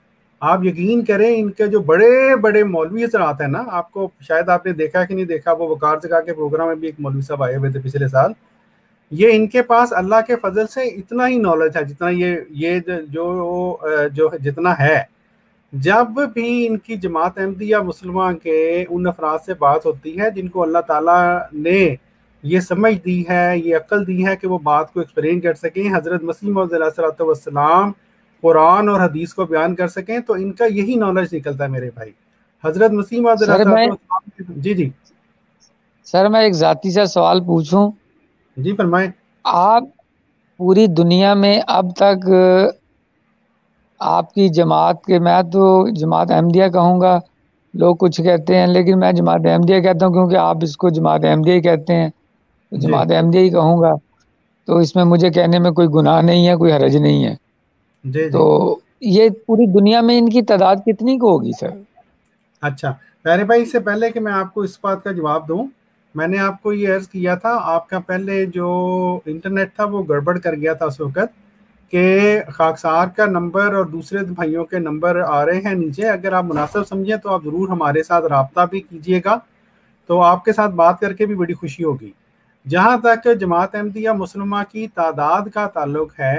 آپ یقین کریں ان کے جو بڑے بڑے مولوی حضرات ہیں نا، آپ کو شاید آپ نے دیکھا کہ نہیں دیکھا، وہ وقار زکا کے پروگرام میں بھی ایک مولوی صاحب آئے ہوئے تھے پچھلے سال. یہ ان کے پاس اللہ کے فضل سے اتنا ہی نالج ہے جتنا یہ جو جتنا ہے. جب بھی ان کی جماعت احمدیہ مسلمہ کے ان افراد سے بات ہوتی ہے جن کو اللہ تعالیٰ نے یہ سمجھ دی ہے، یہ عقل دی ہے کہ وہ بات کو ایکسپلین کر سکیں، حضرت مسیح موعود علیہ الصلوۃ والسلام قرآن اور حدیث کو بیان کر سکیں، تو ان کا یہی نالج نکلتا ہے میرے بھائی. حضرت مسیح موعود علیہ الصلوۃ والسلام. جی سر میں ایک ذاتی سا سوال پوچھوں؟ جی فرمائیں. آپ پوری دنیا میں اب تک آپ کی جماعت کے، میں تو جماعت احمدیہ کہوں گا، لوگ کچھ کہتے ہیں لیکن میں جماعت احمدیہ کہتا ہوں کیونکہ آپ اس کو جماعت احمدیہ ہی کہتے ہیں. تو جماعت احمدیہ ہی کہوں گا، تو اس میں مجھے کہنے میں کوئی گناہ نہیں ہے، کوئی حرج نہیں ہے. تو یہ پوری دنیا میں ان کی تعداد کتنی کو ہوگی سر؟ اچھا پیارے بھائی، اس سے پہلے کہ میں آپ کو اس بات کا جواب دوں، میں نے آپ کو یہ عرض کیا تھا، آپ کا پہلے جو انٹرنیٹ تھا وہ گڑبڑ کر گیا تھا اس وقت، کہ خاکسار کا نمبر اور دوسرے بھائیوں کے نمبر آ رہے ہیں نیچے. اگر آپ مناسب سمجھیں تو آپ ضرور ہمارے ساتھ رابطہ بھی کیجئے گا، تو آپ کے ساتھ بات کر کے بھی بڑی خوشی ہوگی. جہاں تک جماعت احمدیہ مسلمہ کی تعداد کا تعلق ہے،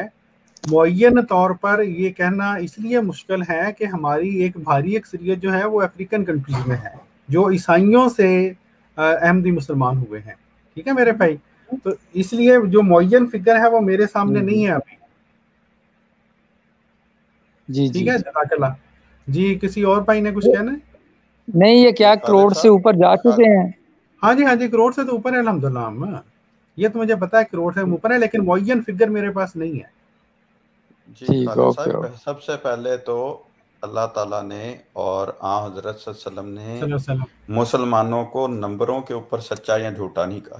معین طور پر یہ کہنا اس لیے مشکل ہے کہ ہماری ایک بھاری اکثریت جو ہے وہ افریقن کنٹریز میں ہے، جو عیسائیوں سے احمدی مسلمان ہوئے ہیں. ٹھیک ہے میرے بھائی، تو اس لیے جو معین فگر ہے وہ میرے سامنے نہیں ہے ابھی. جی ٹھیک جی ہے، جزاک اللہ. جی کسی اور بھائی نے کچھ کہنا ہے؟ نہیں، یہ کیا کروڑ سے اوپر جا چکے ہیں؟ ہاں جی ہاں جی، کروڑ سے تو اوپر ہے الحمدللہ. ہم یہ تو مجھے پتا ہے کروڑ سے اوپر ہے، لیکن معین فگر میرے پاس نہیں ہے. جی خالد صاحب، سب سے پہلے تو اللہ تعالیٰ نے اور حضرت صلی اللہ علیہ وسلم نے مسلمانوں کو نمبروں کے اوپر سچا یا جھوٹا نہیں کہا.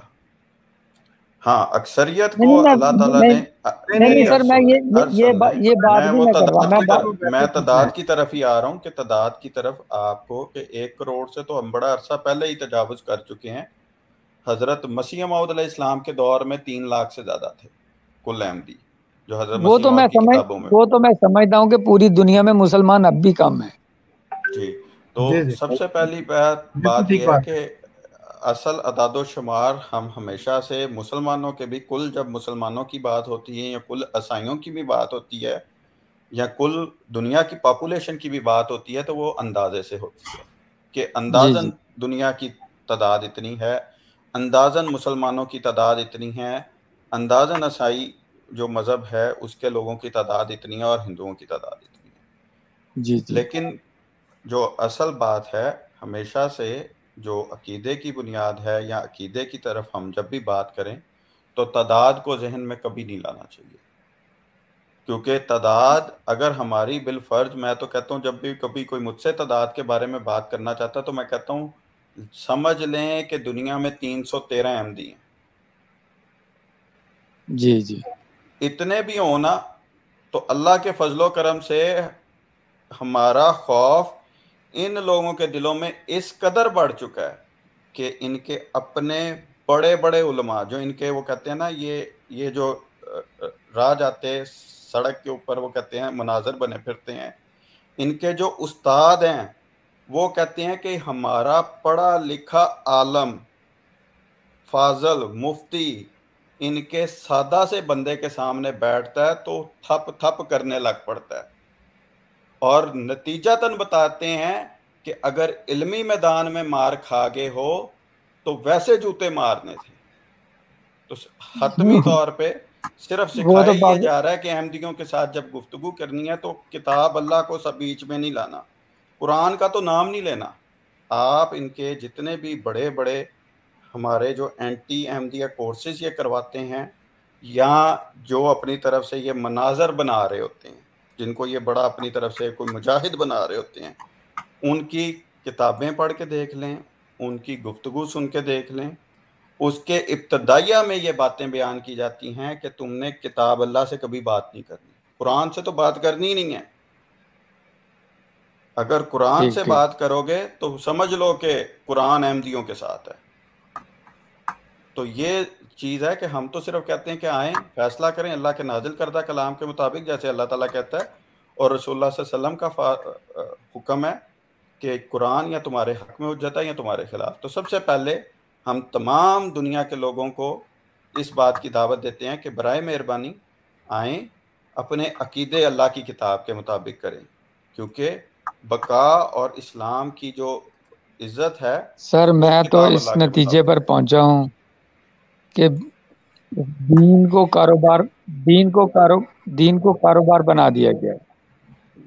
ہاں، اکثریت کو اللہ تعالیٰ نے نہیں سر، میں یہ بات بھی میں کر رہا ہوں، میں تعداد کی طرف ہی آ رہا ہوں، کہ تعداد کی طرف آپ کو، کہ 1 کروڑ سے تو ہم بڑا عرصہ پہلے ہی تجاوز کر چکے ہیں. حضرت مسیح موعود علیہ السلام کے دور میں 3 لاکھ سے زیادہ تھے کل احمدی، جو حضرت مسیح موعود کی کتابوں میں. وہ تو میں سمجھتا ہوں کہ پوری دنیا میں مسلمان اب بھی کم ہیں. جی، تو سب سے پہلی بات یہ ہے کہ اصل اعداد و شمار ہم ہمیشہ سے مسلمانوں کے بھی، کل جب مسلمانوں کی بات ہوتی ہے یا کل عیسائیوں کی بھی بات ہوتی ہے یا کل دنیا کی پاپولیشن کی بھی بات ہوتی ہے، تو وہ اندازے سے ہوتی ہے کہ اندازاً دنیا کی تعداد اتنی ہے، اندازاً مسلمانوں کی تعداد اتنی ہے، اندازاً عیسائی جو مذہب ہے اس کے لوگوں کی تعداد اتنی ہے، اور ہندوؤں کی تعداد اتنی ہے. جی جی. لیکن جو اصل بات ہے، ہمیشہ سے جو عقیدے کی بنیاد ہے یا عقیدے کی طرف ہم جب بھی بات کریں تو تعداد کو ذہن میں کبھی نہیں لانا چاہیے، کیونکہ تعداد اگر ہماری بالفرض، میں تو کہتا ہوں جب بھی کبھی کوئی مجھ سے تعداد کے بارے میں بات کرنا چاہتا تو میں کہتا ہوں سمجھ لیں کہ دنیا میں 313 احمدی ہیں. جی جی. اتنے بھی ہونا تو اللہ کے فضل و کرم سے ہمارا خوف ان لوگوں کے دلوں میں اس قدر بڑھ چکا ہے کہ ان کے اپنے بڑے بڑے علماء، جو ان کے وہ کہتے ہیں نا، یہ جو راہ جاتے سڑک کے اوپر وہ کہتے ہیں مناظر بنے پھرتے ہیں، ان کے جو استاد ہیں وہ کہتے ہیں کہ ہمارا پڑھا لکھا عالم فاضل مفتی ان کے سادہ سے بندے کے سامنے بیٹھتا ہے تو تھپ تھپ کرنے لگ پڑتا ہے، اور نتیجتاً بتاتے ہیں کہ اگر علمی میدان میں مار کھا گئے ہو تو ویسے جوتے مارنے تھے. تو حتمی طور پہ صرف سکھایا یہ جا رہا ہے کہ احمدیوں کے ساتھ جب گفتگو کرنی ہے تو کتاب اللہ کو سب بیچ میں نہیں لانا، قرآن کا تو نام نہیں لینا. آپ ان کے جتنے بھی بڑے بڑے ہمارے جو اینٹی احمدیہ کورسز یہ کرواتے ہیں، یا جو اپنی طرف سے یہ مناظر بنا رہے ہوتے ہیں، جن کو یہ بڑا اپنی طرف سے کوئی مجاہد بنا رہے ہوتے ہیں، ان کی کتابیں پڑھ کے دیکھ لیں، ان کی گفتگو سن کے دیکھ لیں. اس کے ابتدائیہ میں یہ باتیں بیان کی جاتی ہیں کہ تم نے کتاب اللہ سے کبھی بات نہیں کرنی، قرآن سے تو بات کرنی ہی نہیں ہے. اگر قرآن سے بات کرو گے تو سمجھ لو کہ قرآن احمدیوں کے ساتھ ہے. تو یہ چیز ہے کہ ہم تو صرف کہتے ہیں کہ آئیں فیصلہ کریں اللہ کے نازل کردہ کلام کے مطابق، جیسے اللہ تعالیٰ کہتا ہے، اور رسول اللہ صلی اللہ علیہ وسلم کا حکم ہے کہ قرآن یا تمہارے حق میں حجت ہے یا تمہارے خلاف. تو سب سے پہلے ہم تمام دنیا کے لوگوں کو اس بات کی دعوت دیتے ہیں کہ برائے مہربانی آئیں اپنے عقیدے اللہ کی کتاب کے مطابق کریں، کیونکہ بقا اور اسلام کی جو عزت ہے سر میں تو اس نتیجے پر پہنچا ہوں کہ دین کو کاروبار بنا دیا گیا.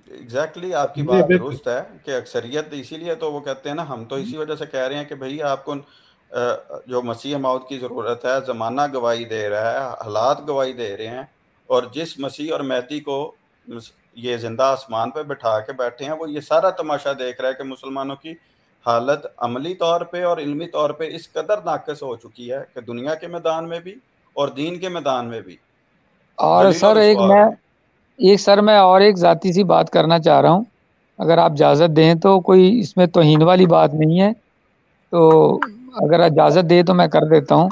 ایگزیکٹلی آپ کی بات درست ہے کہ اکثریت، اسی لیے تو وہ کہتے ہیں نا، ہم تو اسی وجہ سے کہہ رہے ہیں کہ بھئی آپ کو جو مسیح موعود کی ضرورت ہے، زمانہ گواہی دے رہا ہے، حالات گواہی دے رہے ہیں، اور جس مسیح اور مہدی کو یہ زندہ آسمان پہ بٹھا کے بیٹھے ہیں وہ یہ سارا تماشا دیکھ رہا ہے کہ مسلمانوں کی حالت عملی طور پہ اور علمی طور پہ اس قدر ناقص ہو چکی ہے کہ دنیا کے میدان میں بھی اور دین کے میدان میں بھی اور سر میں اور ایک ذاتی سی بات کرنا چاہ رہا ہوں، اگر آپ اجازت دیں تو، کوئی اس میں توہین والی بات نہیں ہے، تو اگر اجازت دے تو میں کر دیتا ہوں۔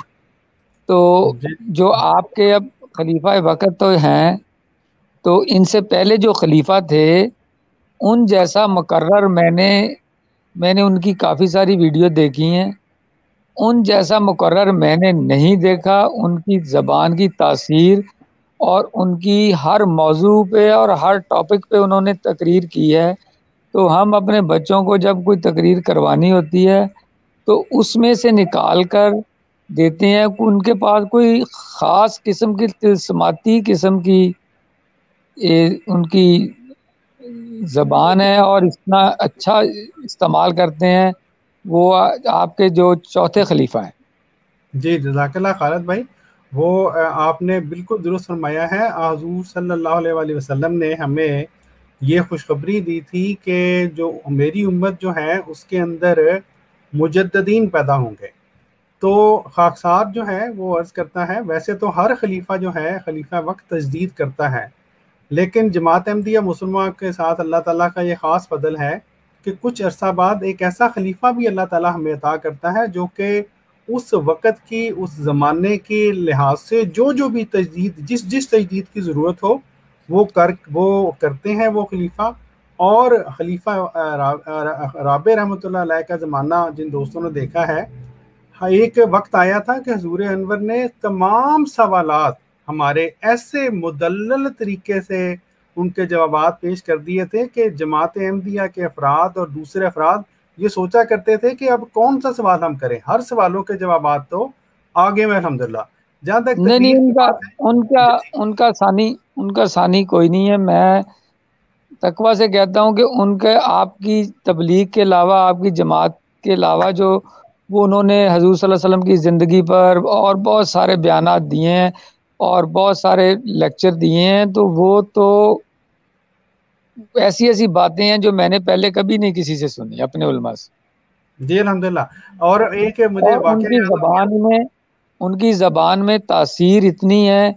تو جو آپ کے اب خلیفہ وقت تو ہیں، تو ان سے پہلے جو خلیفہ تھے ان جیسا مقرر میں نے ان کی کافی ساری ویڈیو دیکھی ہیں، ان جیسا مقرر میں نے نہیں دیکھا۔ ان کی زبان کی تاثیر اور ان کی ہر موضوع پہ اور ہر ٹاپک پہ انہوں نے تقریر کی ہے۔ تو ہم اپنے بچوں کو جب کوئی تقریر کروانی ہوتی ہے تو اس میں سے نکال کر دیتے ہیں، ان کے پاس کوئی خاص قسم کی تلسماتی قسم کی ان کی زبان ہے اور اتنا اچھا استعمال کرتے ہیں، وہ آپ کے جو چوتھے خلیفہ ہیں۔ جی جزاک اللہ خالد بھائی، وہ آپ نے بالکل درست فرمایا ہے۔ حضور صلی اللہ علیہ وآلہ وسلم نے ہمیں یہ خوشخبری دی تھی کہ جو میری امت جو ہے اس کے اندر مجددین پیدا ہوں گے۔ تو خاکسار جو ہے وہ عرض کرتا ہے، ویسے تو ہر خلیفہ جو ہے خلیفہ وقت تجدید کرتا ہے، لیکن جماعت احمدیہ مسلمہ کے ساتھ اللہ تعالیٰ کا یہ خاص فضل ہے کہ کچھ عرصہ بعد ایک ایسا خلیفہ بھی اللہ تعالیٰ ہمیں عطا کرتا ہے جو کہ اس وقت کی، اس زمانے کے لحاظ سے جو بھی تجدید، جس تجدید کی ضرورت ہو وہ کرتے ہیں وہ خلیفہ۔ اور خلیفہ رابع رحمۃ اللہ علیہ کا زمانہ جن دوستوں نے دیکھا ہے، ایک وقت آیا تھا کہ حضور انور نے تمام سوالات ہمارے ایسے مدلل طریقے سے ان کے جوابات پیش کر دیے تھے کہ جماعت احمدیہ کے افراد اور دوسرے افراد یہ سوچا کرتے تھے کہ اب کون سا سوال ہم کریں، ہر سوالوں کے جوابات تو آگے میں الحمدللہ۔ جہاں تک نہیں ان کا ثانی کوئی نہیں ہے۔ میں تقویٰ سے کہتا ہوں کہ ان کے، آپ کی تبلیغ کے علاوہ، آپ کی جماعت کے علاوہ جو وہ انہوں نے حضور صلی اللہ علیہ وسلم کی زندگی پر اور بہت سارے بیانات دیے ہیں اور بہت سارے لیکچر دیے ہیں، تو وہ تو ایسی باتیں ہیں جو میں نے پہلے کبھی نہیں کسی سے سنی اپنے علماء سے۔ جی الحمدللہ۔ اور ایک مجھے ان کی زبان میں تاثیر اتنی ہے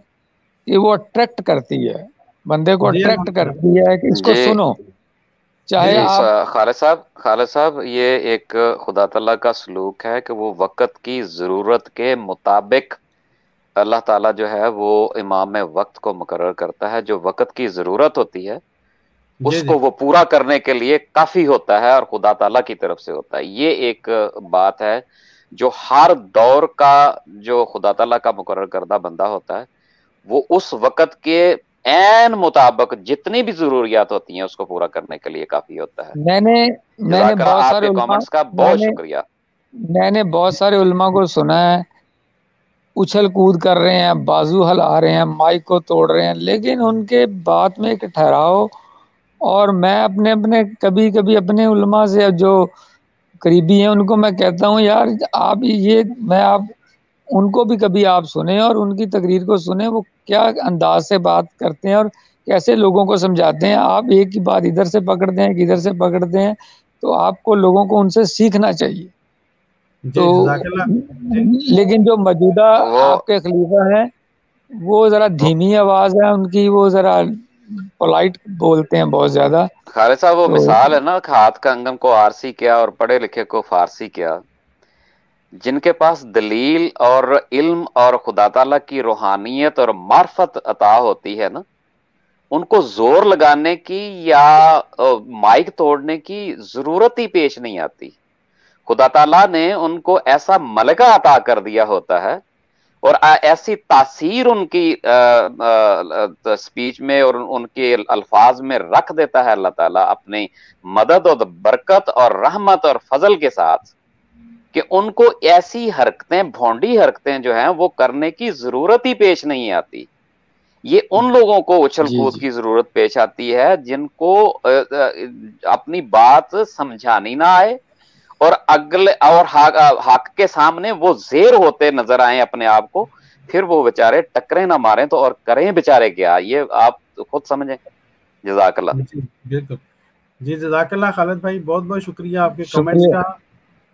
کہ وہ اٹریکٹ کرتی ہے، بندے کو اٹریکٹ کرتی ہے کہ اس کو سنو، چاہے آپ۔ خالد صاحب، یہ ایک خدا تعالیٰ کا سلوک ہے کہ وہ وقت کی ضرورت کے مطابق اللہ تعالیٰ جو ہے وہ امام وقت کو مقرر کرتا ہے۔ جو وقت کی ضرورت ہوتی ہے اس کو وہ پورا کرنے کے لیے کافی ہوتا ہے اور خدا تعالیٰ کی طرف سے ہوتا ہے۔ یہ ایک بات ہے جو ہر دور کا جو خدا تعالیٰ کا مقرر کردہ بندہ ہوتا ہے وہ اس وقت کے عین مطابق جتنی بھی ضروریات ہوتی ہیں اس کو پورا کرنے کے لیے کافی ہوتا ہے۔ میں نے بہت سارے کامنٹس کا بہت شکریہ۔ میں نے بہت سارے علماء کو سنا ہے اچھل کود کر رہے ہیں، بازو ہلا رہے ہیں، مائک کو توڑ رہے ہیں، لیکن ان کے بات میں ایک ٹھہراؤ۔ اور میں اپنے کبھی اپنے علماء سے جو قریبی ہیں ان کو میں کہتا ہوں، یار آپ آپ ان کو بھی کبھی آپ سنیں اور ان کی تقریر کو سنیں، وہ کیا انداز سے بات کرتے ہیں اور کیسے لوگوں کو سمجھاتے ہیں۔ آپ ایک ہی بات ادھر سے پکڑتے ہیں، ادھر سے پکڑتے ہیں، تو آپ کو لوگوں کو ان سے سیکھنا چاہیے۔ تو لیکن جو موجودہ آپ کے خلیفہ ہیں وہ ذرا دھیمی آواز ہے ان کی، وہ ذرا پولائٹ بولتے ہیں بہت زیادہ۔ خالد صاحب، وہ مثال ہے نا، ہاتھ کنگن کو آرسی کیا اور پڑھے لکھے کو فارسی کیا۔ جن کے پاس دلیل اور علم اور خدا تعالیٰ کی روحانیت اور معرفت عطا ہوتی ہے نا، ان کو زور لگانے کی یا مائک توڑنے کی ضرورت ہی پیش نہیں آتی۔ خدا تعالیٰ نے ان کو ایسا ملکہ عطا کر دیا ہوتا ہے اور ایسی تاثیر ان کی سپیچ میں اور ان کے الفاظ میں رکھ دیتا ہے اللہ تعالیٰ اپنی مدد اور برکت اور رحمت اور فضل کے ساتھ، کہ ان کو ایسی حرکتیں، بھونڈی حرکتیں جو ہیں وہ کرنے کی ضرورت ہی پیش نہیں آتی۔ یہ ان لوگوں کو اچھل کود کی ضرورت پیش آتی ہے جن کو اپنی بات سمجھانی نہ آئے اور اگلے اور حق کے سامنے وہ زیر ہوتے نظر آئیں اپنے آپ کو، پھر وہ بیچارے ٹکرے نہ ماریں تو اور کریں بیچارے کیا، یہ آپ خود سمجھیں۔ جزاک اللہ۔ بالکل جی، جزاک اللہ خالد بھائی، بہت بہت شکریہ آپ کے کمنٹس کا۔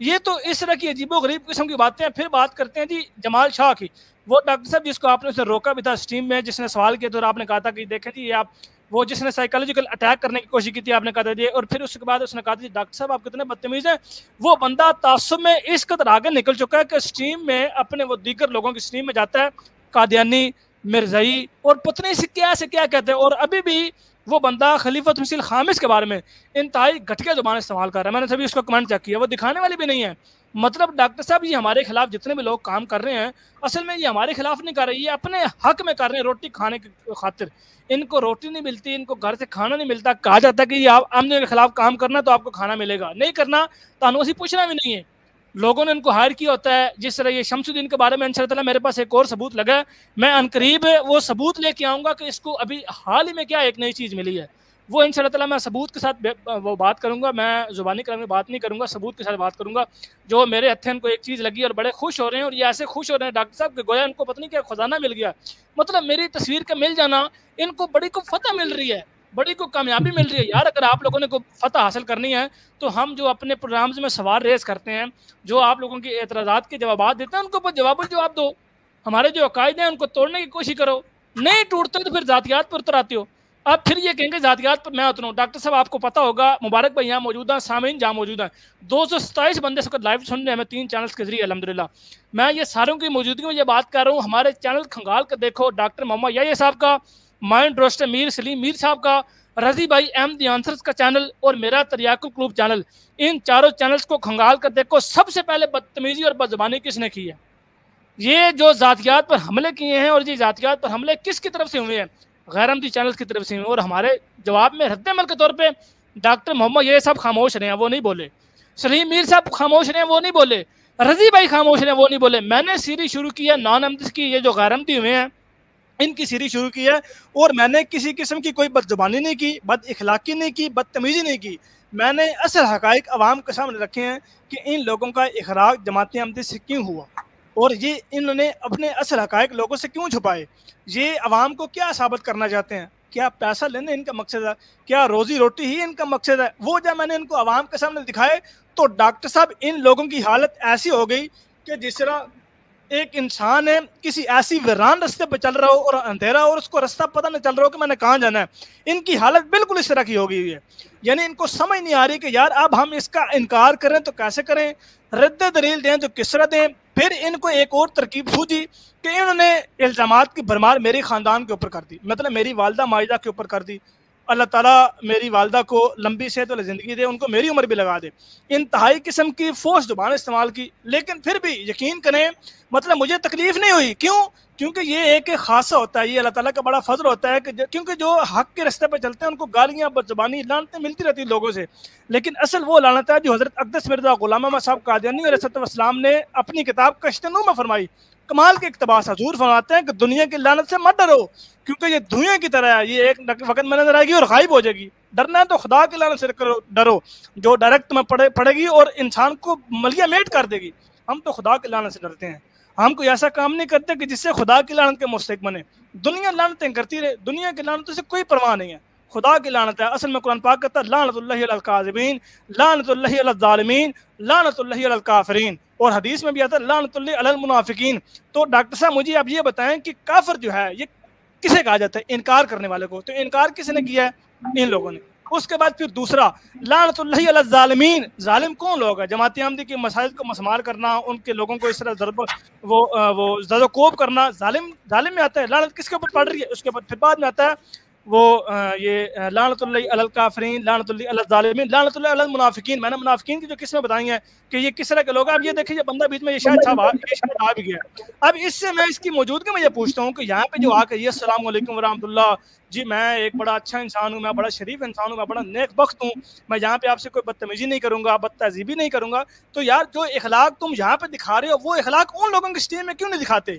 یہ تو اس طرح کی عجیب و غریب قسم کی باتیں ہیں. پھر بات کرتے ہیں جی جمال شاہ کی. وہ ڈاکٹر صاحب جس کو آپ نے اسے روکا بھی تھا اسٹریم میں, جس نے سوال کیا تو آپ نے کہا تھا کہ دیکھیں جی آپ وہ جس نے سائیکالوجیکل اٹیک کرنے کی کوشش کی تھی, آپ نے کہا تھا جی, اور پھر اس کے بعد اس نے کہا تھا ڈاکٹر صاحب آپ کتنے بدتمیز ہیں. وہ بندہ تعصب میں اس قدر آگے نکل چکا ہے کہ اسٹریم میں اپنے وہ دیگر لوگوں کی اسٹریم میں جاتا ہے, قادیانی, مرزائی اور پتنی سے کیا کہتے ہیں, اور ابھی بھی وہ بندہ خلیفۃ مسیح الخامس کے بارے میں انتہائی گھٹیا زبان استعمال کر رہا ہے. میں نے سبھی اس کو کمنٹ چیک کیا, وہ دکھانے والی بھی نہیں ہے. مطلب ڈاکٹر صاحب یہ ہمارے خلاف جتنے بھی لوگ کام کر رہے ہیں اصل میں یہ ہمارے خلاف نہیں کر رہے, یہ اپنے حق میں کر رہے ہیں, روٹی کھانے کی خاطر. ان کو روٹی نہیں ملتی, ان کو گھر سے کھانا نہیں ملتا. کہا جاتا ہے کہ یہ آپ آمدنی کے خلاف کام کرنا تو آپ کو کھانا ملے گا, نہیں کرنا تو اسی پوچھنا بھی نہیں ہے. لوگوں نے ان کو ہائر کیا ہوتا ہے. جس طرح یہ شمس الدین کے بارے میں انشاءاللہ تعالیٰ میرے پاس ایک اور ثبوت لگا ہے, میں عنقریب وہ ثبوت لے کے آؤں گا کہ اس کو ابھی حال ہی میں کیا ایک نئی چیز ملی ہے. وہ انشاءاللہ تعالیٰ میں ثبوت کے ساتھ وہ بات کروں گا, میں زبانی کلام میں بات نہیں کروں گا, ثبوت کے ساتھ بات کروں گا. جو میرے ہتھے ان کو ایک چیز لگی اور بڑے خوش ہو رہے ہیں, اور یہ ایسے خوش ہو رہے ہیں ڈاکٹر صاحب کہ گویا ان کو پتہ نہیں کیا خزانہ مل گیا. مطلب میری تصویر کا مل جانا ان کو بڑی کو فتح مل رہی ہے, بڑی کو کامیابی مل رہی ہے. یار اگر آپ لوگوں نے کو فتح حاصل کرنی ہے تو ہم جو اپنے پروگرامز میں سوال ریز کرتے ہیں, جو آپ لوگوں کے اعتراضات کے جوابات دیتے ہیں, ان کو جواب دو. ہمارے جو عقائد ہیں ان کو توڑنے کی کوشش کرو, نہیں ٹوٹتے تو پھر ذاتیات پر اتر آتے ہو. اب پھر یہ کہیں گے ذاتیات پر میں اتروں. ڈاکٹر صاحب آپ کو پتا ہوگا, مبارک بھائی یہاں موجود ہیں, سامعین جہاں موجود ہیں, 227 بندے سے لائیو سن رہے ہیں ہمیں 3 چینلز کے ذریعے الحمدللہ. میں یہ ساروں کی موجودگی میں یہ بات کر رہا ہوں. ہمارے چینل کھنگال کر دیکھو, ڈاکٹر محمد یحییٰ صاحب کا, مائنڈ روسٹر میر سلیم میر صاحب کا, رضی بھائی احمدی آنسرز کا چینل, اور میرا تریاق القلوب چینل. ان چاروں چینلز کو کھنگال کر دیکھو. سب سے پہلے بدتمیزی اور بدزبانی کس نے کی ہے؟ یہ جو ذاتیات پر حملے کیے ہیں, اور یہ ذاتیات پر حملے کس کی طرف سے ہوئے ہیں؟ غیر احمدی چینلز کی طرف سے ہوئے. اور ہمارے جواب میں رد عمل کے طور پہ ڈاکٹر محمد یہ صاحب خاموش رہے ہیں, وہ نہیں بولے. سلیم میر صاحب خاموش رہے ہیں, وہ نہیں بولے. رضی بھائی خاموش رہے ہیں, وہ نہیں بولے. میں نے سیریز شروع کی ہے نان احمدی کی, یہ جو غیر احمدی ہوئے ہیں ان کی سیریز شروع کی ہے, اور میں نے کسی قسم کی کوئی بد زبانی نہیں کی, بد اخلاقی نہیں کی, بدتمیزی نہیں کی. میں نے اصل حقائق عوام کے سامنے رکھے ہیں کہ ان لوگوں کا اخراج جماعت احمدی سے کیوں ہوا, اور یہ انہوں نے اپنے اصل حقائق لوگوں سے کیوں چھپائے. یہ عوام کو کیا ثابت کرنا چاہتے ہیں؟ کیا پیسہ لینا ان کا مقصد ہے؟ کیا روزی روٹی ہی ان کا مقصد ہے؟ وہ جب میں نے ان کو عوام کے سامنے دکھائے تو ڈاکٹر صاحب ان لوگوں کی حالت ایسی ہو گئی کہ جس طرح ایک انسان ہے کسی ایسی ویران رستے پہ چل رہا ہو اور اندھیرا اور اس کو رستہ پتہ نہیں چل رہا ہو کہ میں نے کہاں جانا ہے. ان کی حالت بالکل اس طرح کی ہو گئی ہے. یعنی ان کو سمجھ نہیں آ رہی کہ یار اب ہم اس کا انکار کریں تو کیسے کریں, رد دلیل دیں تو کس طرح دیں. پھر ان کو ایک اور ترکیب سوچی کہ انہوں نے الزامات کی بھرمار میری خاندان کے اوپر کر دی, مطلب میری والدہ ماجدہ کے اوپر کر دی. اللہ تعالیٰ میری والدہ کو لمبی صحت والی زندگی دے, ان کو میری عمر بھی لگا دے. انتہائی قسم کی فوش زبان استعمال کی, لیکن پھر بھی یقین کریں مطلب مجھے تکلیف نہیں ہوئی. کیوں؟ کیونکہ یہ ایک خاصہ ہوتا ہے, یہ اللہ تعالیٰ کا بڑا فضل ہوتا ہے کہ کیونکہ جو حق کے راستے پہ چلتے ہیں ان کو گالیاں بد زبانی لعنتیں ملتی رہتی ہیں لوگوں سے, لیکن اصل وہ لعنت ہے جو حضرت اقدس مرزا غلام احمد صاحب قادیانی علیہ السلام نے اپنی کتاب کشت نور میں فرمائی. کمال کے اقتباس. حضور فرماتے ہیں کہ دنیا کی لعنت سے مت ڈرو کیونکہ یہ دھوئیں کی طرح ہے, یہ ایک وقت میں نظر آئے گی اور غائب ہو جائے گی. ڈرنا ہے تو خدا کی لعنت سے ڈرو جو ڈائریکٹ تمہیں پڑے گی اور انسان کو ملیا میٹ کر دے گی. ہم تو خدا کی لعنت سے ڈرتے ہیں, ہم کوئی ایسا کام نہیں کرتے کہ جس سے خدا کی لعنت کے مستحق بنے. دنیا لعنتیں کرتی رہے, دنیا کی لعنتوں سے کوئی پرواہ نہیں ہے, خدا کی لعنت ہے. اصل میں قرآن پاک کہتا ہے لعنت اللہ علی الکاذبین, لعنت اللہ علی الظالمین, لعنت اللہ علی الکافرین, اور حدیث میں بھی آتا ہے لعنت اللہ علی المنافقین. تو ڈاکٹر صاحب مجھے آپ یہ بتائیں کہ کافر جو ہے یہ کسے کہا جاتا ہے؟ انکار کرنے والے کو. تو انکار کس نے کیا ہے؟ ان لوگوں نے. اس کے بعد پھر دوسرا لعنت اللہ علی الظالمین. ظالم کون لوگ ہیں؟ جماعت احمدی کے مساجد کو مسمار کرنا, ان کے لوگوں کو اس طرح ضرب وہ زد و کوب کرنا, ظالم میں آتا ہے. لعنت کس کے اوپر پڑ رہی ہے؟ اس کے بعد پھر بعد میں آتا ہے وہ یہ لعنت اللہ علی الکافرین, لعنت اللہ علی الظالمین, لعنت اللہ علی المنافقین. میں نے منافقین کی جو قسمیں بتائی ہیں کہ یہ کس طرح کے لوگ ہیں. اب یہ دیکھیں یہ بندہ بیچ میں یہ شاید صاحب آ بھی گیا. اب اس سے میں اس کی موجودگی میں یہ پوچھتا ہوں کہ یہاں پہ جو آ کے یہ السلام علیکم ورحمۃ اللہ, جی میں ایک بڑا اچھا انسان ہوں, میں بڑا شریف انسان ہوں, میں بڑا نیک بخت ہوں, میں یہاں پہ آپ سے کوئی بدتمیزی نہیں کروں گا, بد تہذیبی نہیں کروں گا. تو یار جو اخلاق تم یہاں پہ دکھا رہے ہو وہ اخلاق ان لوگوں کی اسٹریم میں کیوں نہیں دکھاتے؟